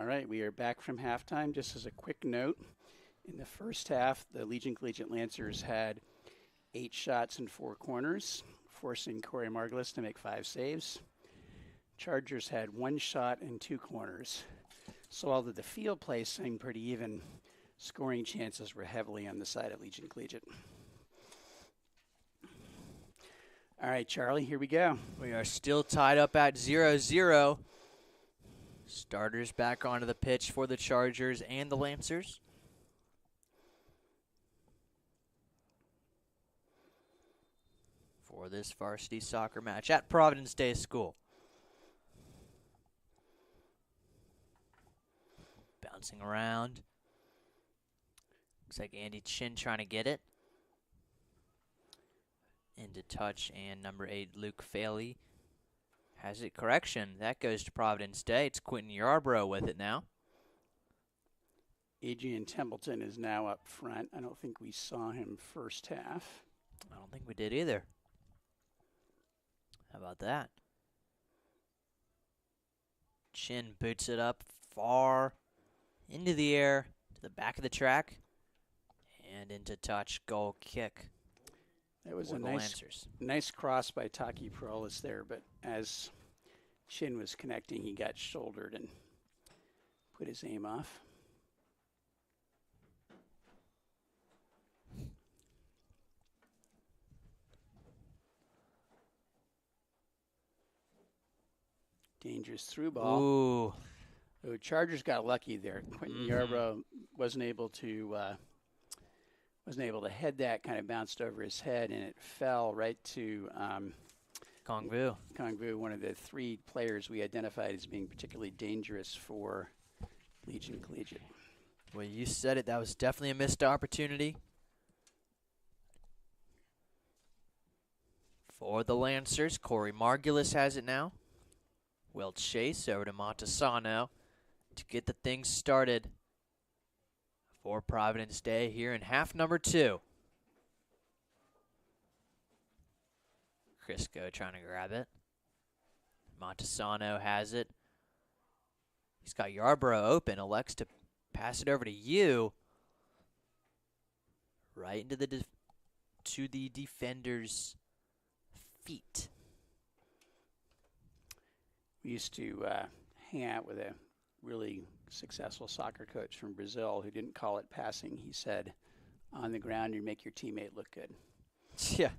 All right, we are back from halftime. Just as a quick note, in the first half, the Legion Collegiate Lancers had 8 shots in 4 corners, forcing Corey Margulis to make 5 saves. Chargers had 1 shot in 2 corners. So although the field play seemed pretty even, scoring chances were heavily on the side of Legion Collegiate. All right, Charlie, here we go. We are still tied up at 0-0. Starters back onto the pitch for the Chargers and the Lancers. For this varsity soccer match at Providence Day School. Bouncing around. Looks like Andy Chin trying to get it. Into touch, and number 8, Luke Faley, has it. Correction. That goes to Providence Day. It's Quentin Yarbrough with it now. Adrian Templeton is now up front. I don't think we saw him first half. I don't think we did either. How about that? Chin boots it up far into the air to the back of the track and into touch. Goal kick. That was for a the nice cross by Taki Perolis there, but as Chin was connecting, he got shouldered and put his aim off. Dangerous through ball. Ooh. The Chargers got lucky there. Quentin Yarbrough wasn't able to head that. Kind of bounced over his head, and it fell right to Kongvu. Kongvu, one of the 3 players we identified as being particularly dangerous for Legion Collegiate. Well, you said it. That was definitely a missed opportunity for the Lancers. Corey Margulis has it now. Will Chase over to Montesano to get the things started for Providence Day here in half number 2. Crisco trying to grab it. Montesano has it. He's got Yarbrough open. Elects to pass it over to you. Right into the defender's feet. We used to hang out with a really successful soccer coach from Brazil who didn't call it passing. He said, on the ground, you make your teammate look good. Yeah.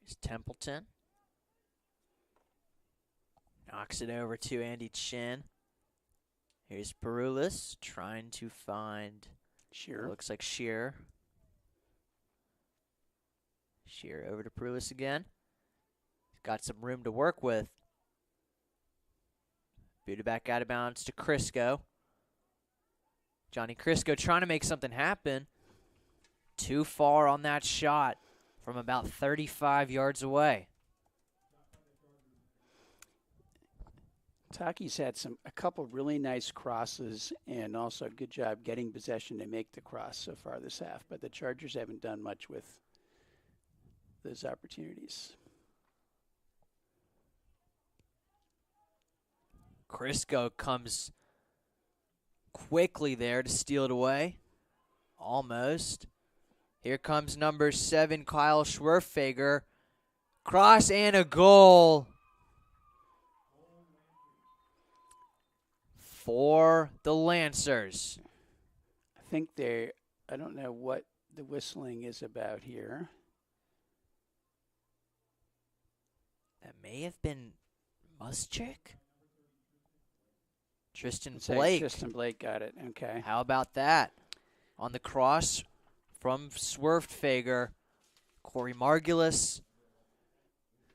Here's Templeton. Knocks it over to Andy Chin. Here's Perulis trying to find Shearer. Looks like Shearer. Shearer over to Perulis again. He's got some room to work with. Booted back out of bounds to Crisco. Johnny Crisco trying to make something happen. Too far on that shot from about 35 yards away. Taki's had a couple really nice crosses and also a good job getting possession to make the cross so far this half, but the Chargers haven't done much with those opportunities. Crisco comes quickly there to steal it away. Almost. Here comes number 7, Kyle Schwerfager. Cross and a goal for the Lancers. I think I don't know what the whistling is about here. That may have been Muschik? Tristan It's like Blake. Tristan Blake got it. Okay. How about that? On the cross from Schwerfager, Corey Margulis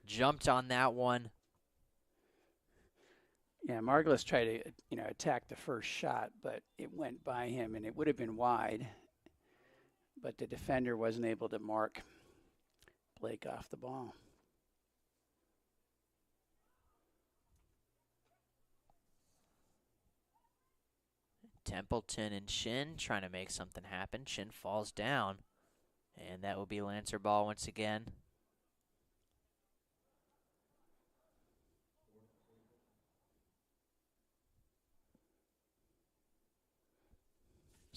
jumped on that one. Yeah, Margulis tried to, attack the first shot, but it went by him, and it would have been wide. But the defender wasn't able to mark Blake off the ball. Templeton and Shin trying to make something happen. Shin falls down, and that will be Lancer ball once again.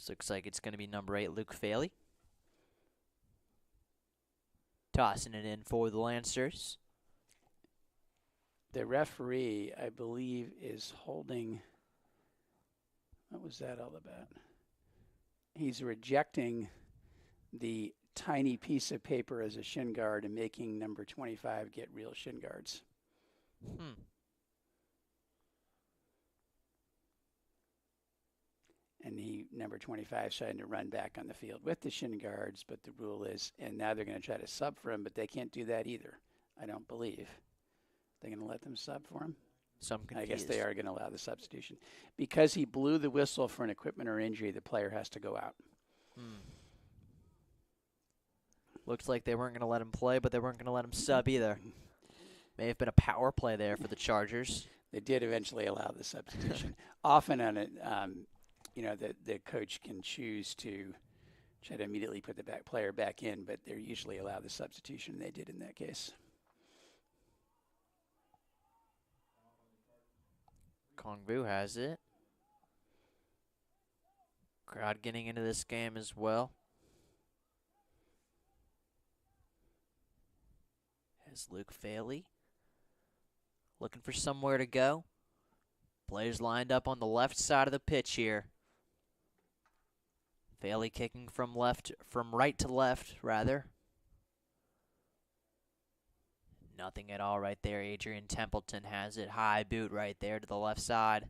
This looks like it's going to be number 8, Luke Faley. Tossing it in for the Lancers. The referee, I believe, is holding. What was that all about? He's rejecting the tiny piece of paper as a shin guard and making number 25 get real shin guards. And number 25, trying to run back on the field with the shin guards, but the rule is, and now they're going to try to sub for him, but they can't do that either, I don't believe. They're going to let them sub for him? So I'm confused. I guess they are going to allow the substitution. Because he blew the whistle for an equipment or injury, the player has to go out. Looks like they weren't going to let him play, but they weren't going to let him sub either. May have been a power play there for the Chargers. They did eventually allow the substitution. Often on it, the coach can choose to try to immediately put the player back in, but they usually allow the substitution. They did in that case. Kongbu has it. Crowd getting into this game as well. Has Luke Faley looking for somewhere to go. Players lined up on the left side of the pitch here. Faley kicking from right to left, rather. Nothing at all right there. Adrian Templeton has it. High boot right there to the left side.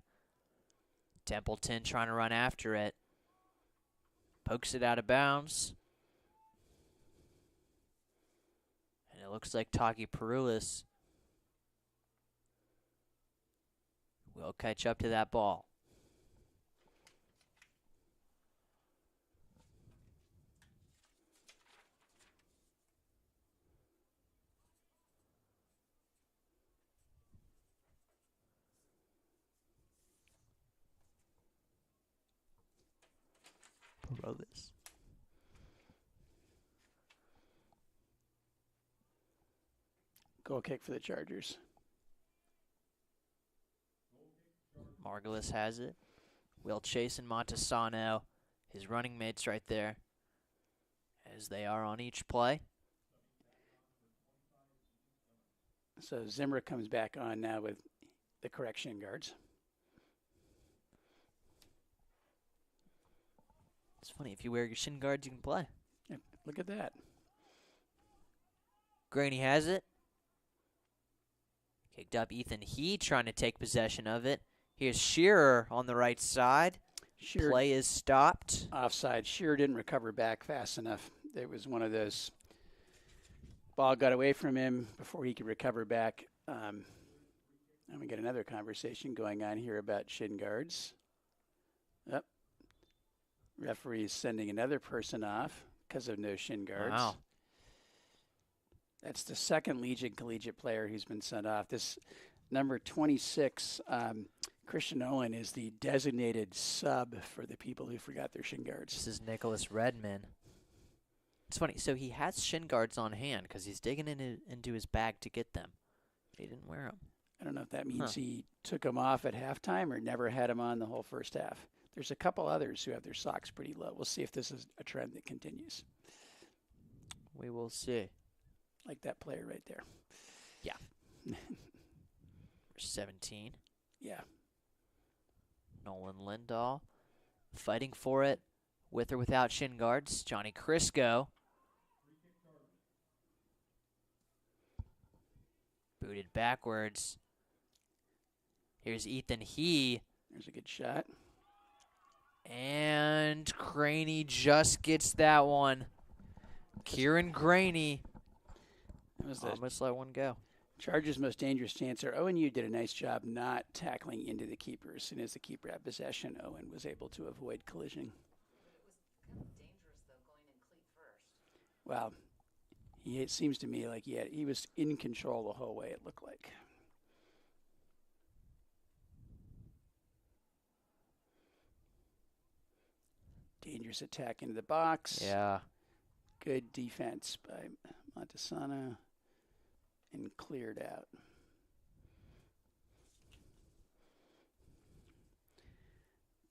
Templeton trying to run after it. Pokes it out of bounds. And it looks like Taki Perulis will catch up to that ball. Providence. Goal kick for the Chargers. Margulis has it. Will Chase and Montesano, his running mates right there, as they are on each play. So Zimmer comes back on now with the correction guards. It's funny, if you wear your shin guards, you can play. Yeah, look at that. Graney has it. Kicked up Ethan He trying to take possession of it. Here's Shearer on the right side. Shearer, play is stopped. Offside. Shearer didn't recover back fast enough. It was one of those. Ball got away from him before he could recover back. And we get another conversation going on here about shin guards. Yep. Referee is sending another person off because of no shin guards. Wow. That's the second Legion Collegiate player who's been sent off. This number 26, Christian Owen, is the designated sub for the people who forgot their shin guards. This is Nicholas Redman. It's funny. So he has shin guards on hand because he's digging into his bag to get them. He didn't wear them. I don't know if that means he took them off at halftime or never had them on the whole first half. There's a couple others who have their socks pretty low. We'll see if this is a trend that continues. We will see. Like that player right there. Yeah. 17. Yeah. Nolan Lindahl fighting for it with or without shin guards. Johnny Crisco. Booted backwards. Here's Ethan He. There's a good shot. And Graney just gets that one. Kieran Graney almost let one go. Chargers' most dangerous chancer. ONU did a nice job not tackling into the keeper. As soon as the keeper had possession, Owen was able to avoid collision. It was kind of dangerous, though, going in cleat first. Well, it seems to me like he was in control the whole way, it looked like. Dangerous attack into the box. Yeah. Good defense by Montesano. And cleared out.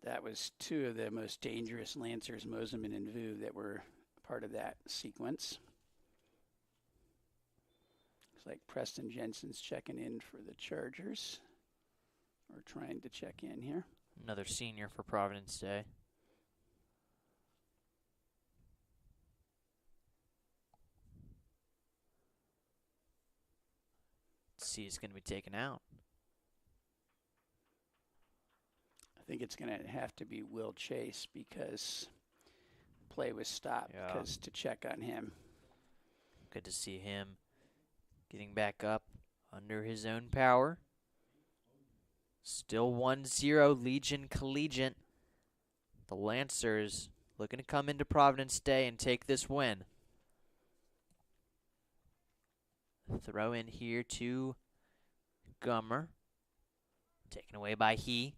That was two of the most dangerous Lancers, Moseman and Vu, that were part of that sequence. Looks like Preston Jensen's checking in for the Chargers, or trying to check in here. Another senior for Providence Day. Let's see, he's going to be taken out. I think it's going to have to be Will Chase because play was stopped because to check on him. Good to see him getting back up under his own power. Still 1-0 Legion Collegiate. The Lancers looking to come into Providence Day and take this win. Throw in here to Gummer. Taken away by He.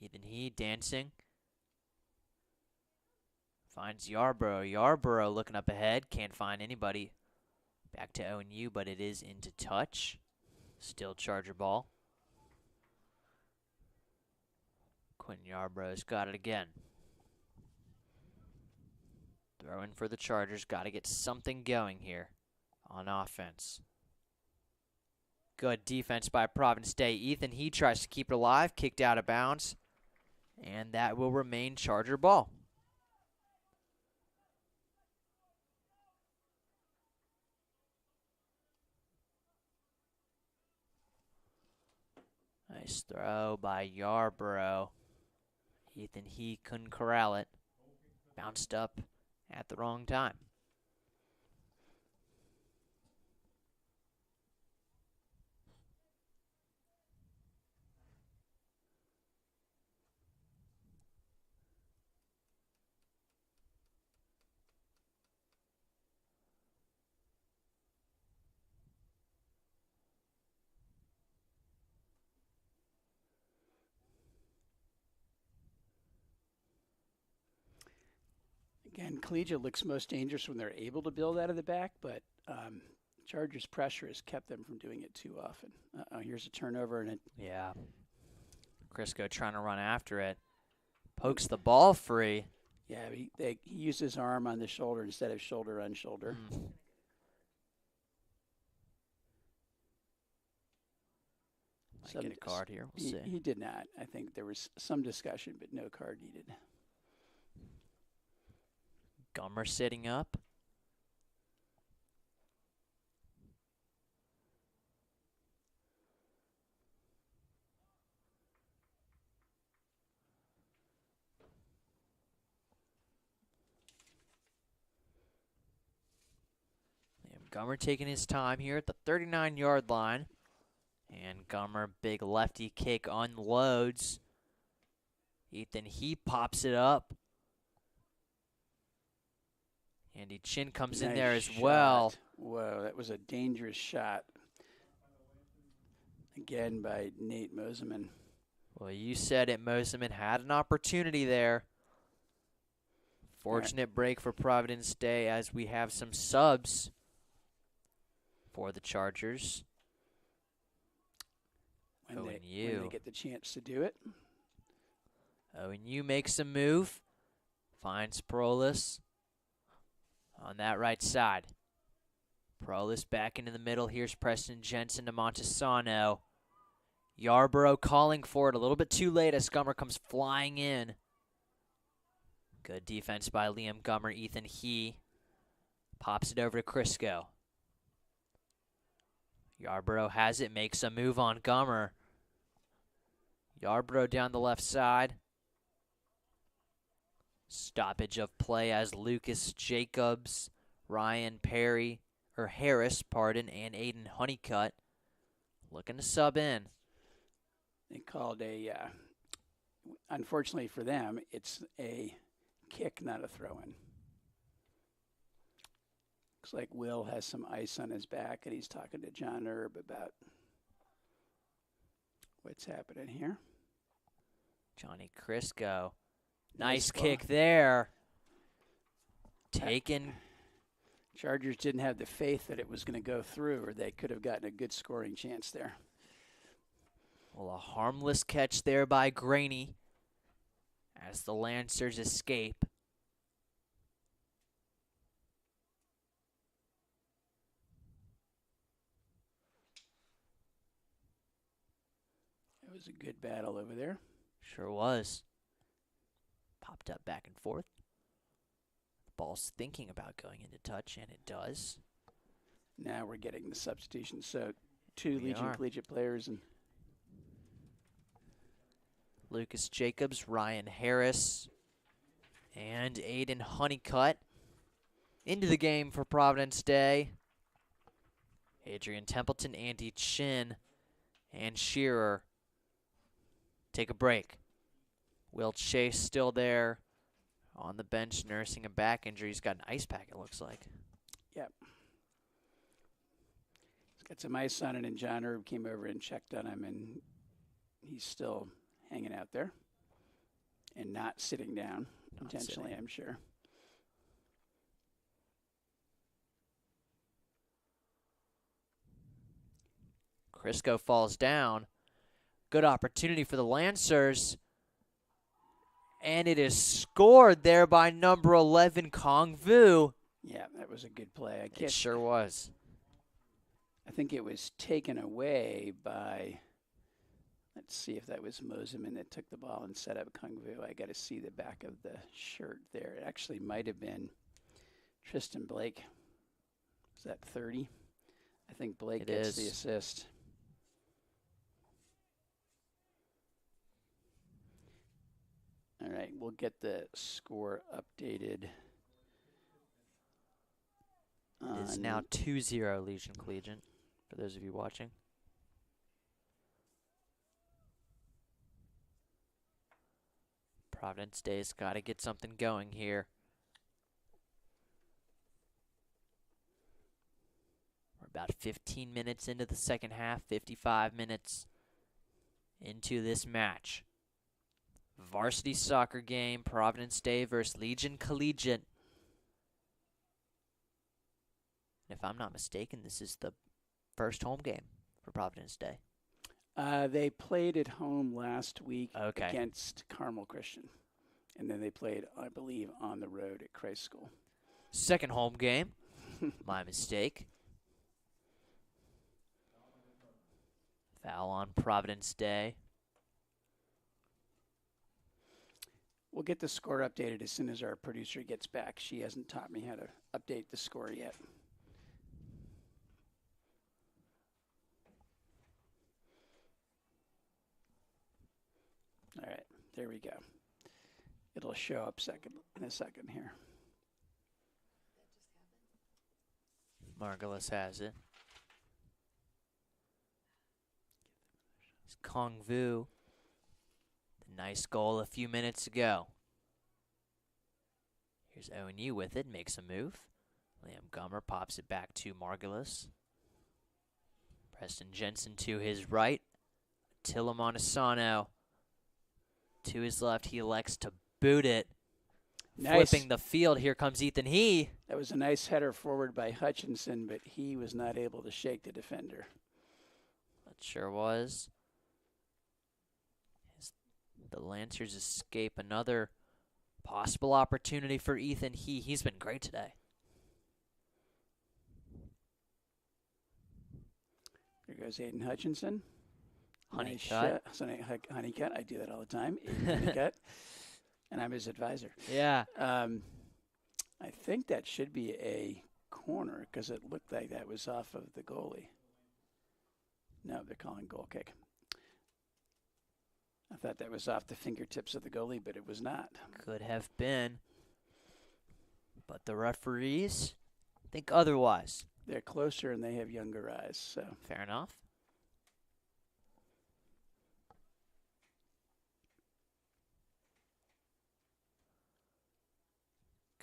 Ethan He dancing. Finds Yarborough. Yarborough looking up ahead. Can't find anybody. Back to O&U, but it is into touch. Still Charger ball. Quentin Yarborough's got it again. Throw in for the Chargers. Got to get something going here on offense. Good defense by Providence Day. Ethan He tries to keep it alive. Kicked out of bounds. And that will remain Charger ball. Nice throw by Yarborough. Ethan He couldn't corral it. Bounced up at the wrong time. Again, Collegiate looks most dangerous when they're able to build out of the back, but Chargers' pressure has kept them from doing it too often. Here's a turnover, and it. Yeah. Crisco trying to run after it. Pokes the ball free. Yeah, he used his arm on the shoulder instead of shoulder on shoulder. Might get a card here. We'll see. He did not. I think there was some discussion, but no card needed. Gummer sitting up. Gummer taking his time here at the 39-yard line. And Gummer, big lefty kick unloads. Ethan He pops it up. Andy Chin comes in there as well. Whoa, that was a dangerous shot. Again by Nate Moseman. Well, you said it. Moseman had an opportunity there. Fortunate break for Providence Day as we have some subs for the Chargers. When they get the chance to do it. O&U makes a move. Finds Prolis on that right side. Prolis back into the middle. Here's Preston Jensen to Montesano. Yarborough calling for it a little bit too late as Gummer comes flying in. Good defense by Liam Gummer. Ethan He pops it over to Crisco. Yarborough has it, makes a move on Gummer. Yarborough down the left side. Stoppage of play as Lucas Jacobs, Ryan Harris, and Aiden Honeycutt looking to sub in. They called unfortunately for them, it's a kick, not a throw-in. Looks like Will has some ice on his back, and he's talking to John Erb about what's happening here. Johnny Crisco. Nice kick there. Taken. Chargers didn't have the faith that it was going to go through, or they could have gotten a good scoring chance there. Well, a harmless catch there by Graney. as the Lancers escape. It was a good battle over there. Sure was. Popped up back and forth. The ball's thinking about going into touch, and it does. Now we're getting the substitution. So 2 We Legion are. Collegiate players and Lucas Jacobs, Ryan Harris, and Aiden Honeycutt into the game for Providence Day. Adrian Templeton, Andy Chin, and Shearer take a break. Will Chase still there on the bench nursing a back injury. He's got an ice pack, it looks like. Yep. He's got some ice on it, and John Herb came over and checked on him, and he's still hanging out there and not sitting down intentionally, I'm sure. Crisco falls down. Good opportunity for the Lancers. And it is scored there by number 11, Kong Vu. Yeah, that was a good play. It sure was. I think it was taken away by, let's see if that was Moseman that took the ball and set up Kung Vu. I got to see the back of the shirt there. It actually might have been Tristan Blake. Is that 30? I think Blake gets the assist. All right, we'll get the score updated. It is now 2-0 Legion Collegiate, for those of you watching. Providence Day's got to get something going here. We're about 15 minutes into the second half, 55 minutes into this match. Varsity soccer game, Providence Day versus Legion Collegiate. If I'm not mistaken, this is the first home game for Providence Day. They played at home last week Okay. against Carmel Christian. And then they played, I believe, on the road at Christ School. Second home game. My mistake. Foul on Providence Day. We'll get the score updated as soon as our producer gets back. She hasn't taught me how to update the score yet. All right, there we go. It'll show up in a second here. Margulis has it. It's Kong Vu. The nice goal a few minutes ago. Here's ONU with it, makes a move. Liam Gummer pops it back to Margulis. Preston Jensen to his right. Attila Montesano to his left. He elects to boot it. Nice. Flipping the field. Here comes Ethan He. That was a nice header forward by Hutchinson, but he was not able to shake the defender. That sure was. The Lancers escape another possible opportunity for Ethan He. He's been great today. There goes Aiden Hutchinson. Honeycutt. Honeycutt. I do that all the time. Aiden Honeycutt. And I'm his advisor. Yeah. I think that should be a corner because it looked like that was off of the goalie. No, they're calling goal kick. I thought that was off the fingertips of the goalie, but it was not. Could have been. But the referees think otherwise. They're closer and they have younger eyes. So Fair enough.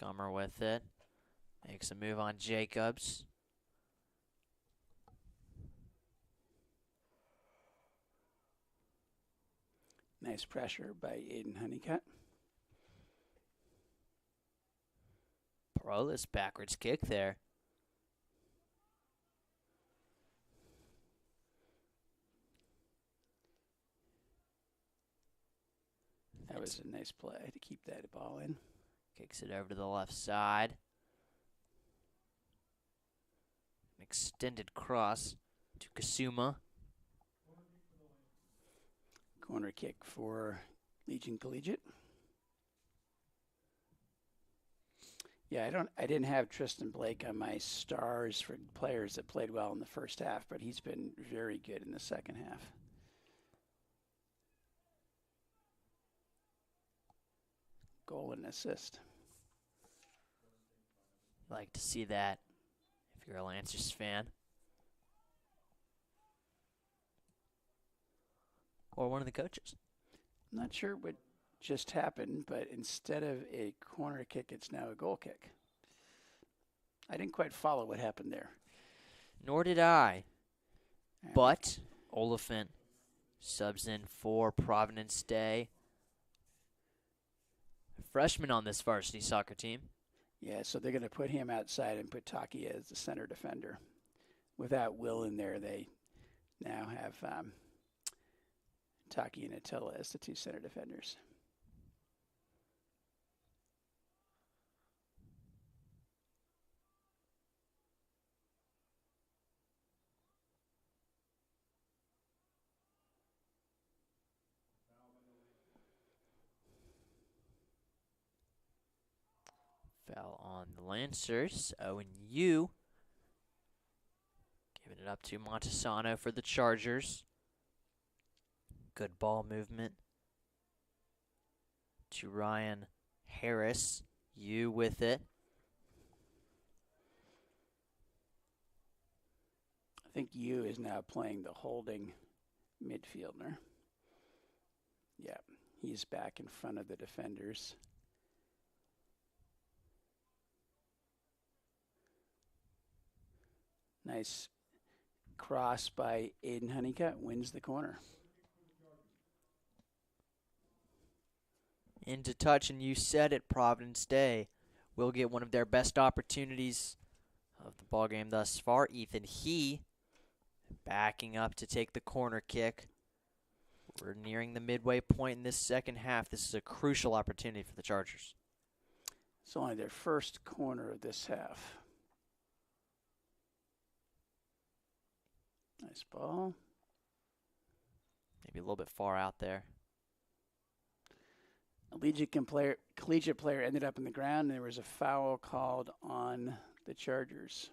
Gummer with it. Makes a move on Jacobs. nice pressure by Aiden Honeycutt. Prolis backwards kick there. That That was a nice play to keep that ball in. Kicks it over to the left side. An extended cross to Kasuma. Corner kick for Legion Collegiate. Yeah, I didn't have Tristan Blake on my stars for players that played well in the first half, but he's been very good in the second half. Goal and assist. Like to see that if you're a Lancers fan. Or one of the coaches. I'm not sure what just happened, but instead of a corner kick, it's now a goal kick. I didn't quite follow what happened there. Nor did I. But Oliphant subs in for Providence Day. Freshman on this varsity soccer team. Yeah, so they're going to put him outside and put Taki as the center defender. Without Will in there, they now have Taki and Attila as the two center defenders. Foul on the Lancers. OU giving it up to Montesano for the Chargers. Good ball movement to Ryan Harris. You with it. I think Yu is now playing the holding midfielder. Yeah, he's back in front of the defenders. Nice cross by Aiden Honeycutt, wins the corner. Into touch, and you said it, Providence Day will get one of their best opportunities of the ball game thus far. Ethan He backing up to take the corner kick. We're nearing the midway point in this second half. This is a crucial opportunity for the Chargers. It's only their first corner of this half. Nice ball. Maybe a little bit far out there. A collegiate player ended up in the ground, and there was a foul called on the Chargers.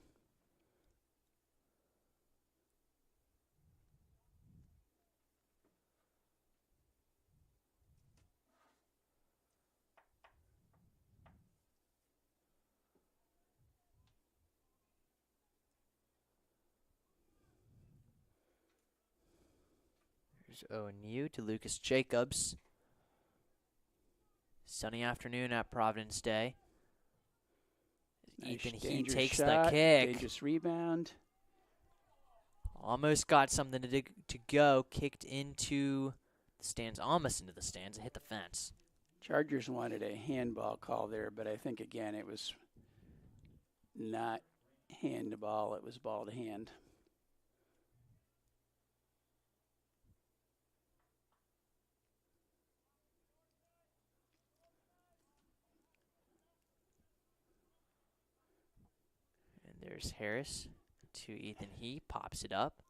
There's ONU to Lucas Jacobs. Sunny afternoon at Providence Day. Nice Ethan He takes shot, the kick. Dangerous rebound. Almost got something to go. Kicked into the stands, almost into the stands, and hit the fence. Chargers wanted a handball call there, but I think, again, it was not hand to ball. It was ball to hand. There's Harris to Ethan He, pops it up,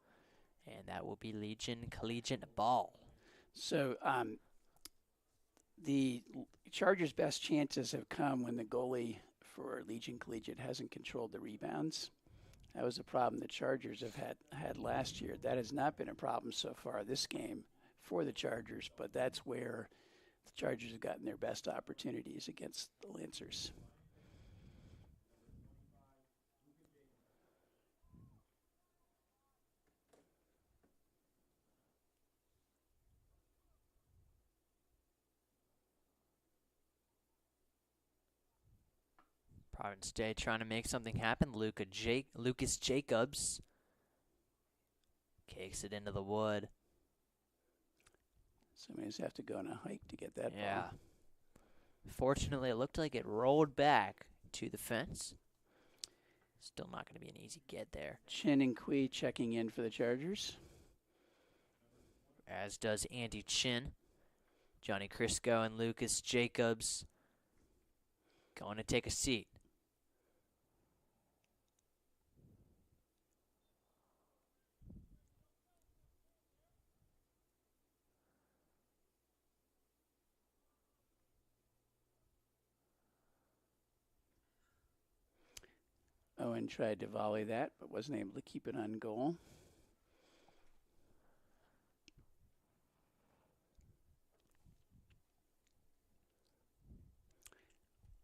and that will be Legion Collegiate ball. So the Chargers' best chances have come when the goalie for Legion Collegiate hasn't controlled the rebounds. That was a problem the Chargers have had last year. That has not been a problem so far this game for the Chargers, but that's where the Chargers have gotten their best opportunities against the Lancers. Providence Day trying to make something happen. Lucas Jacobs kicks it into the wood. Somebody's have to go on a hike to get that Yeah. ball. Fortunately, it looked like it rolled back to the fence. Still not going to be an easy get there. Chin and Kui checking in for the Chargers. As does Andy Chin. Johnny Crisco and Lucas Jacobs going to take a seat. Owen tried to volley that, but wasn't able to keep it on goal.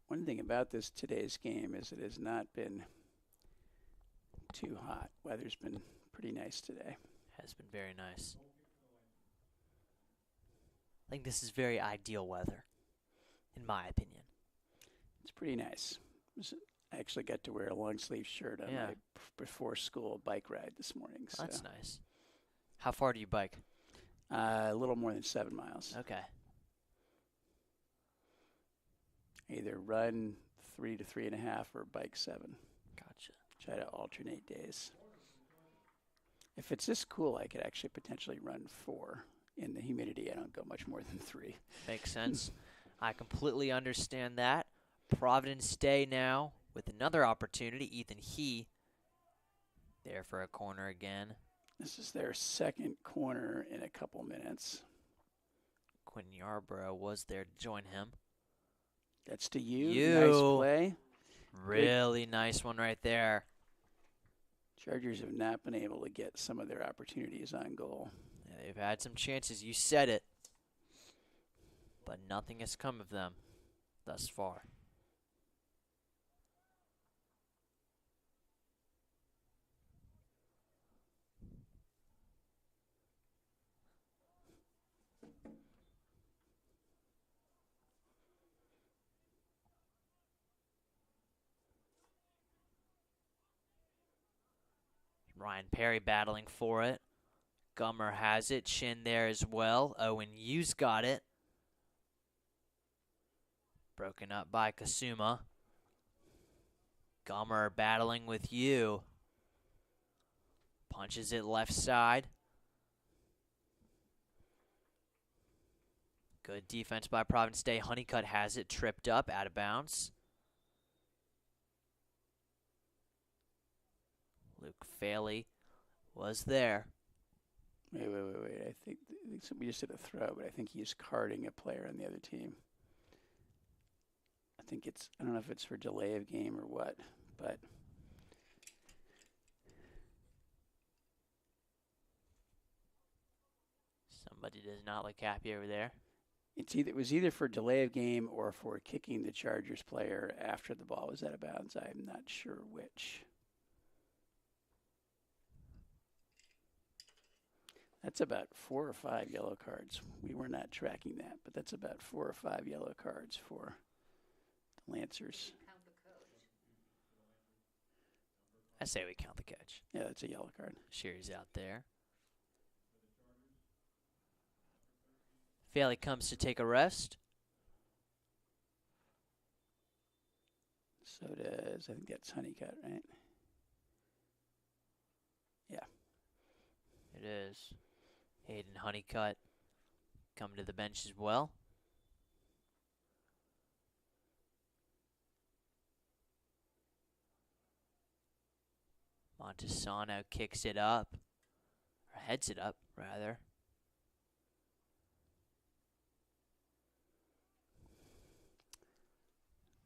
One thing about today's game is it has not been too hot. Weather's been pretty nice today. Has been very nice. I think this is very ideal weather, in my opinion. It's pretty nice. I actually got to wear a long sleeve shirt on my before school bike ride this morning. So. That's nice. How far do you bike? A little more than 7 miles. Okay. Either run 3 to 3.5 or bike 7. Gotcha. Try to alternate days. If it's this cool, I could actually potentially run 4. In the humidity, I don't go much more than 3. Makes sense. I completely understand that. Providence Day now with another opportunity. Ethan He there for a corner again. This is their second corner in a couple minutes. Quinn Yarborough was there to join him. That's to you. Nice play. Really nice one right there. Chargers have not been able to get some of their opportunities on goal. Yeah, they've had some chances. You said it. But nothing has come of them thus far. Ryan Perry battling for it. Gummer has it. Shin there as well. Owen Hughes got it. Broken up by Kasuma. Gummer battling with you. Punches it left side. Good defense by Providence Day. Honeycutt has it. Tripped up. Out of bounds. Luke Faley was there. Wait. I think somebody just did a throw, but I think he's carding a player on the other team. I don't know if it's for delay of game or what, but somebody does not look happy over there. It was either for delay of game or for kicking the Chargers player after the ball was out of bounds. I'm not sure which. That's about 4 or 5 yellow cards. We were not tracking that, but that's about 4 or 5 yellow cards for the Lancers. Count the coach. I say we count the coach. Yeah, that's a yellow card. Sherry's out there. Faley comes to take a rest. So does, I think that's Honeycutt, right? Yeah. It is. Hayden Honeycutt come to the bench as well. Montesano kicks it up, or heads it up, rather.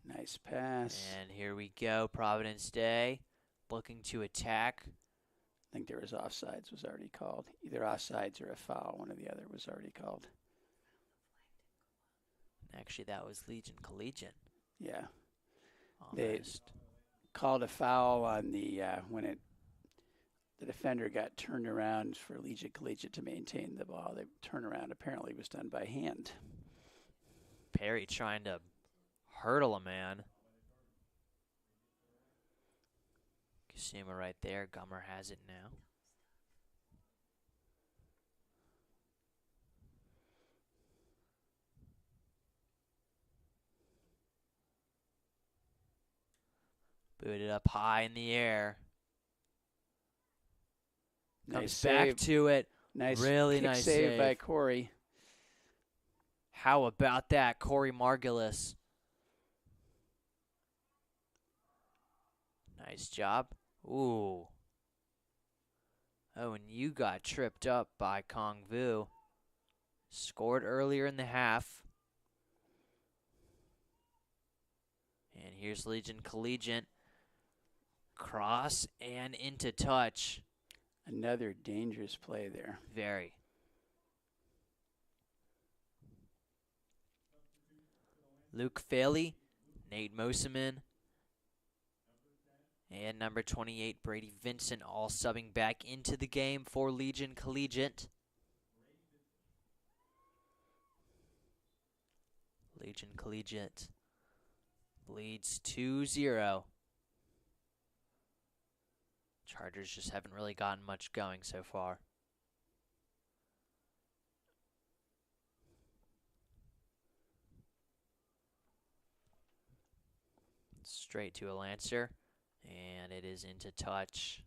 Nice pass. And here we go, Providence Day looking to attack. I think there was offsides was already called. Either offsides or a foul, one or the other was already called. Actually, that was Legion Collegiate. Yeah. Almost. They called a foul on the when the defender got turned around for Legion Collegiate to maintain the ball. The turnaround apparently was done by hand. Perry trying to hurdle a man. Kasuma right there. Gummer has it now. Booted up high in the air. Comes Nice back save. to it. Nice really kick nice save by Corey. How about that, Corey Margulis? Nice job. Ooh. Oh, and you got tripped up by Kong Vu. Scored earlier in the half. And here's Legion Collegiate. Cross and into touch. Another dangerous play there. Very. Luke Faley, Nate Moseman, and number 28, Brady Vincent, all subbing back into the game for Legion Collegiate. Legion Collegiate leads 2-0. Chargers just haven't really gotten much going so far. Straight to a Lancer, and it is into touch.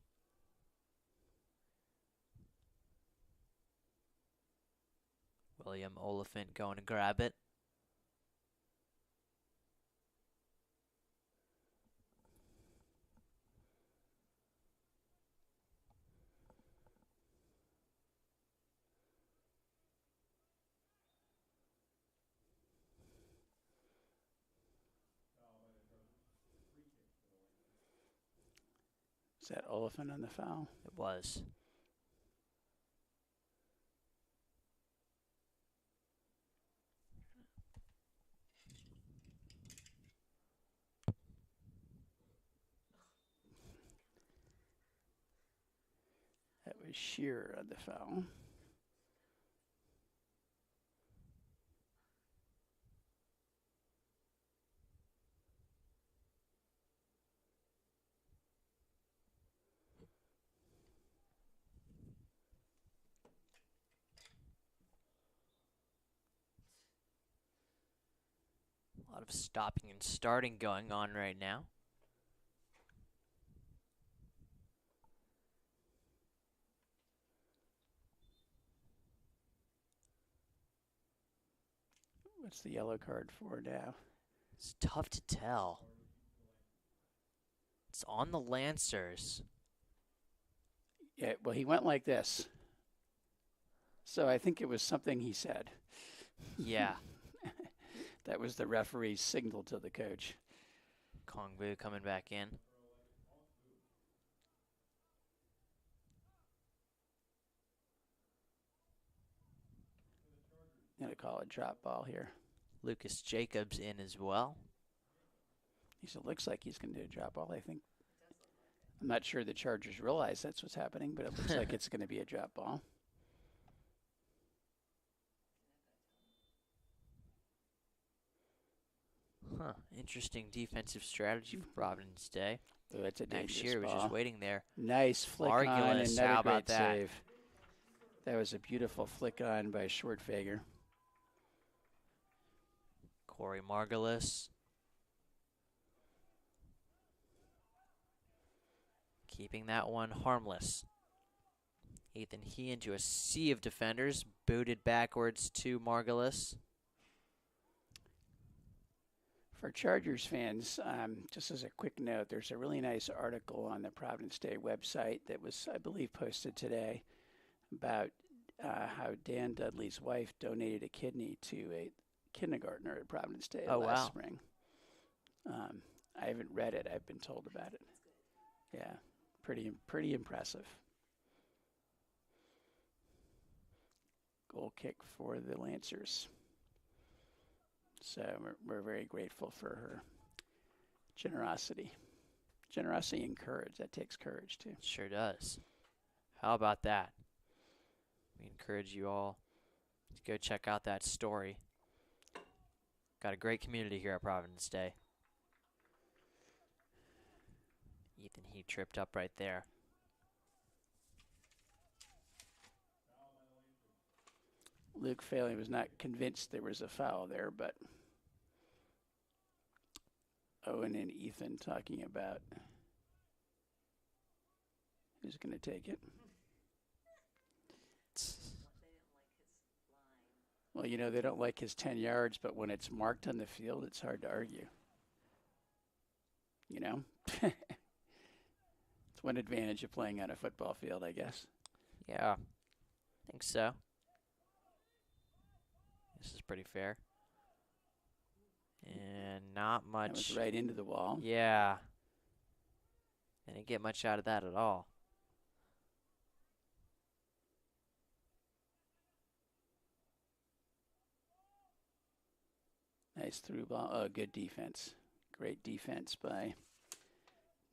William Oliphant going to grab it. Is that Oliphant on the foul? It was. That was Shearer on the foul. A lot of stopping and starting going on right now. What's the yellow card for now? It's tough to tell. It's on the Lancers. Yeah, well, he went like this. So I think it was something he said. Yeah. That was the referee's signal to the coach. Kong Vu coming back in. Gonna call a drop ball here. Lucas Jacobs in as well. He said, looks like he's going to do a drop ball. I think. I'm not sure the Chargers realize that's what's happening, but it looks like it's going to be a drop ball. Huh. Interesting defensive strategy for Providence Day. Oh, that's a Max dangerous Shearer was ball. just waiting there. Nice flick on, Margulis, another how great about that? save. That was a beautiful flick on by Schwartfager. Corey Margulis. Keeping that one harmless. Ethan He into a sea of defenders. Booted backwards to Margulis. For Chargers fans, just as a quick note, there's a really nice article on the Providence Day website that was, I believe, posted today about how Dan Dudley's wife donated a kidney to a kindergartner at Providence Day last spring. I haven't read it. I've been told about it. Yeah, pretty impressive. Goal kick for the Lancers. So we're very grateful for her generosity. Generosity and courage. That takes courage, too. Sure does. How about that? We encourage you all to go check out that story. Got a great community here at Providence Day. Ethan He tripped up right there. Luke Faley was not convinced there was a foul there, but Owen and Ethan talking about who's going to take it. Well, they don't like his 10 yards, but when it's marked on the field, it's hard to argue. It's one advantage of playing on a football field, I guess. Yeah, I think so. This is pretty fair. And not much. That was right into the wall. Yeah. Didn't get much out of that at all. Nice through ball. Oh, good defense. Great defense by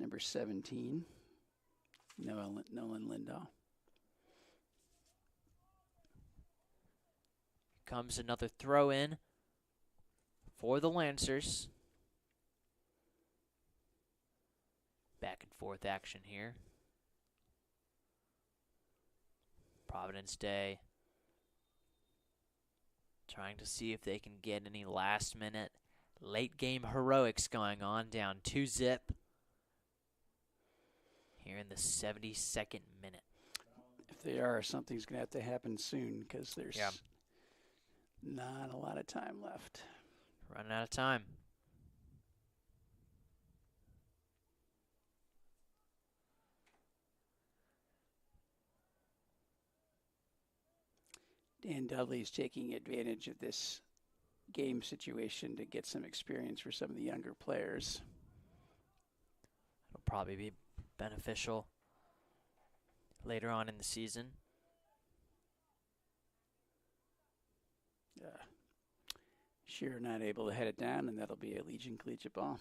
number 17, Nolan Lindahl. Comes another throw in for the Lancers. Back and forth action here. Providence Day trying to see if they can get any last minute late game heroics going on, down 2-0 here in the 72nd minute. If they are, something's going to have to happen soon because there's not a lot of time left. Running out of time. Dan Dudley's taking advantage of this game situation to get some experience for some of the younger players. It'll probably be beneficial later on in the season. Shearer not able to head it down, and that'll be a Legion Collegiate ball.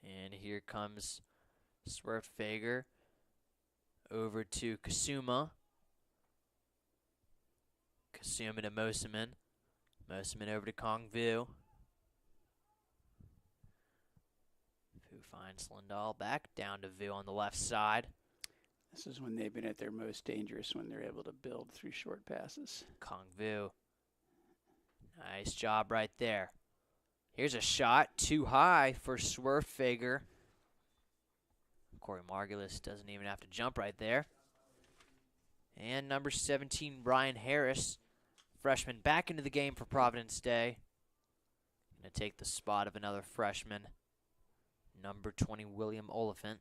And here comes Swertfager over to Kasuma. Kasuma to Moseman. Moseman over to Kong Vu. Vu finds Lindahl back down to Vu on the left side. This is when they've been at their most dangerous, when they're able to build through short passes. Kong Vu. Nice job right there. Here's a shot too high for Swertfager. Corey Margulis doesn't even have to jump right there. And number 17, Ryan Harris, freshman, back into the game for Providence Day. Going to take the spot of another freshman, number 20, William Oliphant.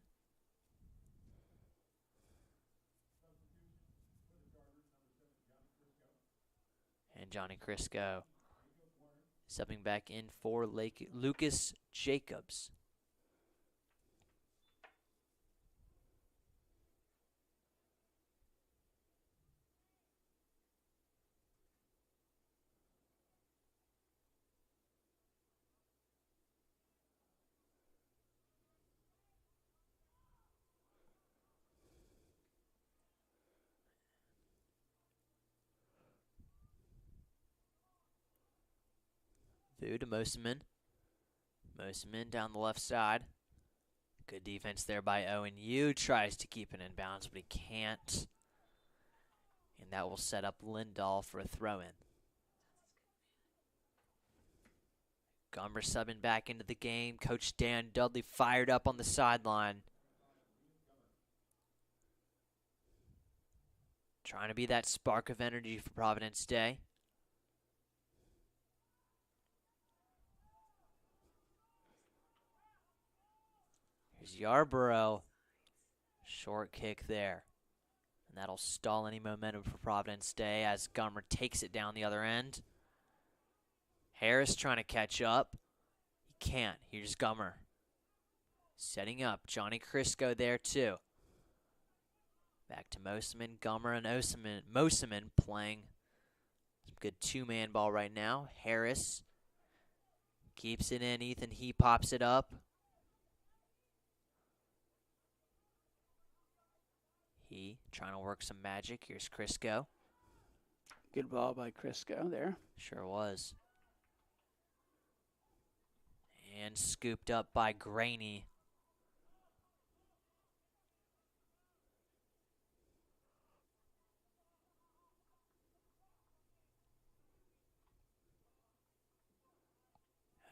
And Johnny Crisco stepping back in for Lucas Jacobs. Vu to Moseman. Moseman down the left side. Good defense there by Owen Yu. Tries to keep it in bounds, but he can't. And that will set up Lindahl for a throw-in. Gummer subbing back into the game. Coach Dan Dudley fired up on the sideline. Trying to be that spark of energy for Providence Day. Here's Yarborough. Short kick there. And that'll stall any momentum for Providence Day as Gummer takes it down the other end. Harris trying to catch up. He can't. Here's Gummer. Setting up. Johnny Crisco there too. Back to Moseman, Gummer, and Moseman playing some good two-man ball right now. Harris keeps it in. Ethan, he pops it up. He trying to work some magic. Here's Crisco. Good ball by Crisco there. Sure was. And scooped up by Graney.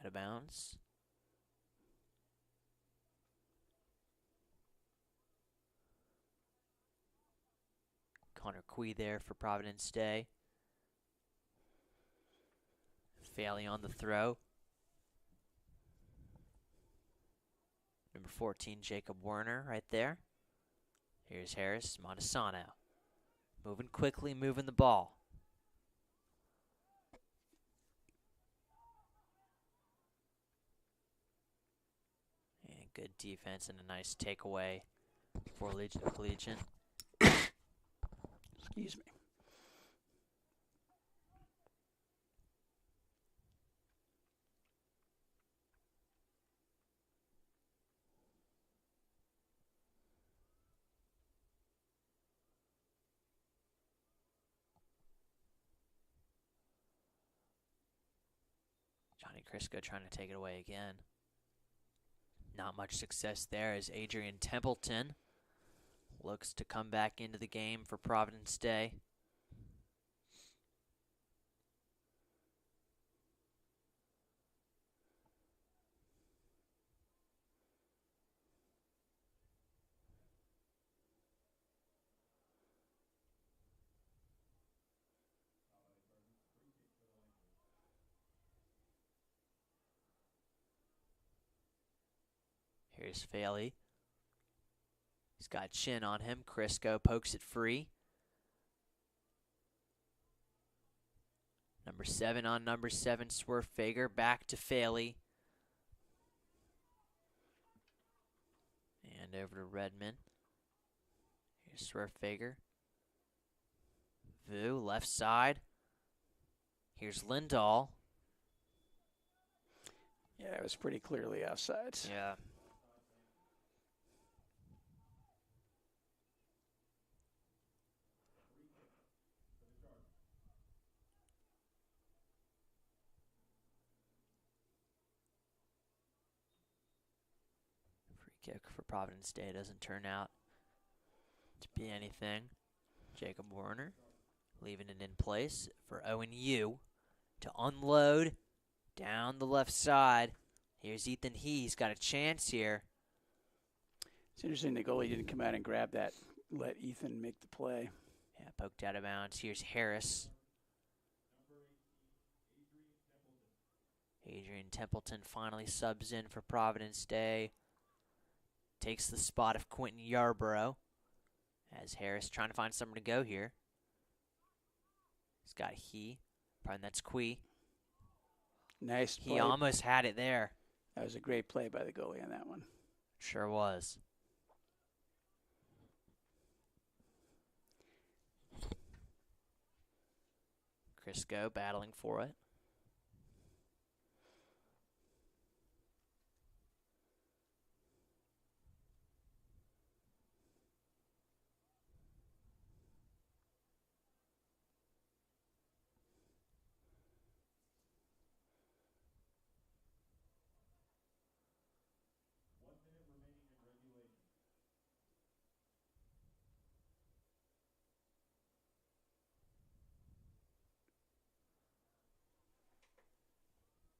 Out of bounds. Connor Quee there for Providence Day. Faley on the throw. Number 14, Jacob Werner right there. Here's Harris, Montesano. Moving quickly, moving the ball. And good defense and a nice takeaway for Collegiate. Excuse me. Johnny Crisco trying to take it away again. Not much success there as Adrian Templeton looks to come back into the game for Providence Day. Here's Faley. He's got chin on him. Crisco pokes it free. Number 7 on number 7, Swerfager. Back to Faley. And over to Redmond. Here's Swerfager. Vu, left side. Here's Lindahl. Yeah, it was pretty clearly offsides. Yeah. Free kick for Providence Day doesn't turn out to be anything. Jacob Werner leaving it in place for ONU to unload down the left side. Here's Ethan He's got a chance here. It's interesting the goalie didn't come out and grab that, let Ethan make the play. Yeah, poked out of bounds. Here's Harris. Adrian Templeton finally subs in for Providence Day. Takes the spot of Quentin Yarborough. As Harris trying to find somewhere to go here. He's got Pardon, that's Quee. Nice play. He almost had it there. That was a great play by the goalie on that one. Sure was. Crisco battling for it.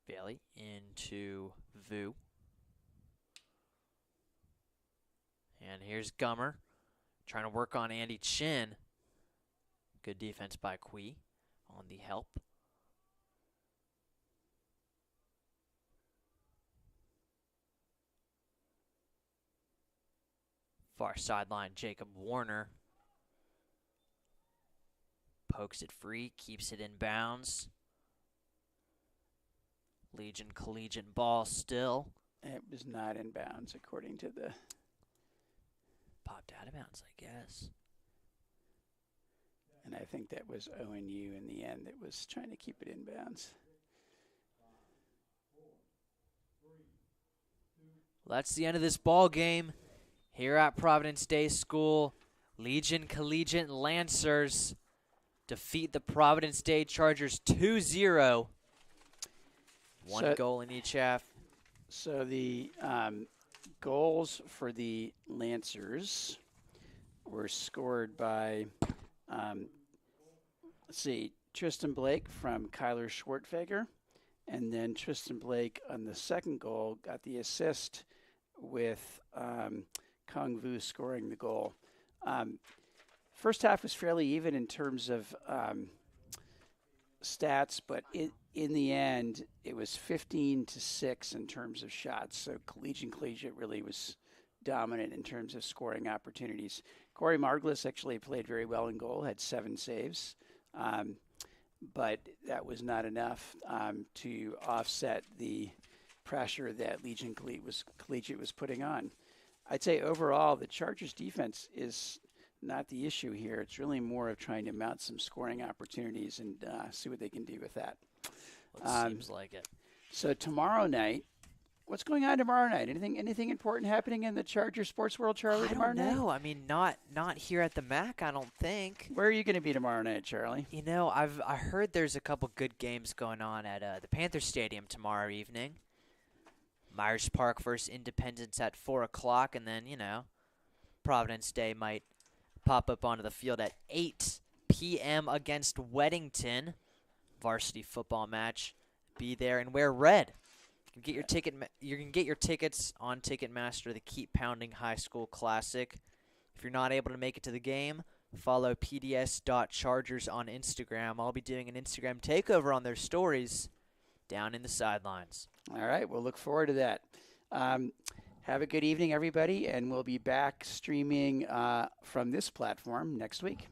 Bailey into Vu. And here's Gummer trying to work on Andy Chin. Good defense by Quee on the help. Far sideline, Jacob Werner. Pokes it free, keeps it in bounds. Legion Collegiate ball still. It was not in bounds according to the... Popped out of bounds, I guess. And I think that was ONU in the end that was trying to keep it in bounds. Well, that's the end of this ball game here at Providence Day School. Legion Collegiate Lancers defeat the Providence Day Chargers 2-0. One goal in each half. So the goals for the Lancers were scored by, let's see, Tristan Blake from Kyler Schwartfager. And then Tristan Blake on the second goal got the assist with Kung Vu scoring the goal. first half was fairly even in terms of stats, but in the end, it was 15-6 in terms of shots. So Collegiate really was dominant in terms of scoring opportunities. Corey Margulis actually played very well in goal, had 7 saves, but that was not enough to offset the pressure that Collegiate was putting on. I'd say overall, the Chargers defense is not the issue here. It's really more of trying to mount some scoring opportunities and see what they can do with that. Seems like it. So tomorrow night, what's going on tomorrow night? Anything important happening in the Charger sports world, Charlie? Tomorrow night? I don't know. I mean, not here at the MAC, I don't think. Where are you going to be tomorrow night, Charlie? You know, I heard there's a couple good games going on at the Panther Stadium tomorrow evening. Myers Park versus Independence at 4 o'clock, and then, Providence Day might pop up onto the field at 8 p.m. against Weddington. Varsity football match. Be there and wear red. You can get your ticket. You can get your tickets on Ticketmaster. The Keep Pounding High School Classic. If you're not able to make it to the game, follow pds.chargers on Instagram. I'll be doing an Instagram takeover on their stories down in the sidelines. All right, we'll look forward to that. Have a good evening, everybody, and we'll be back streaming from this platform next week.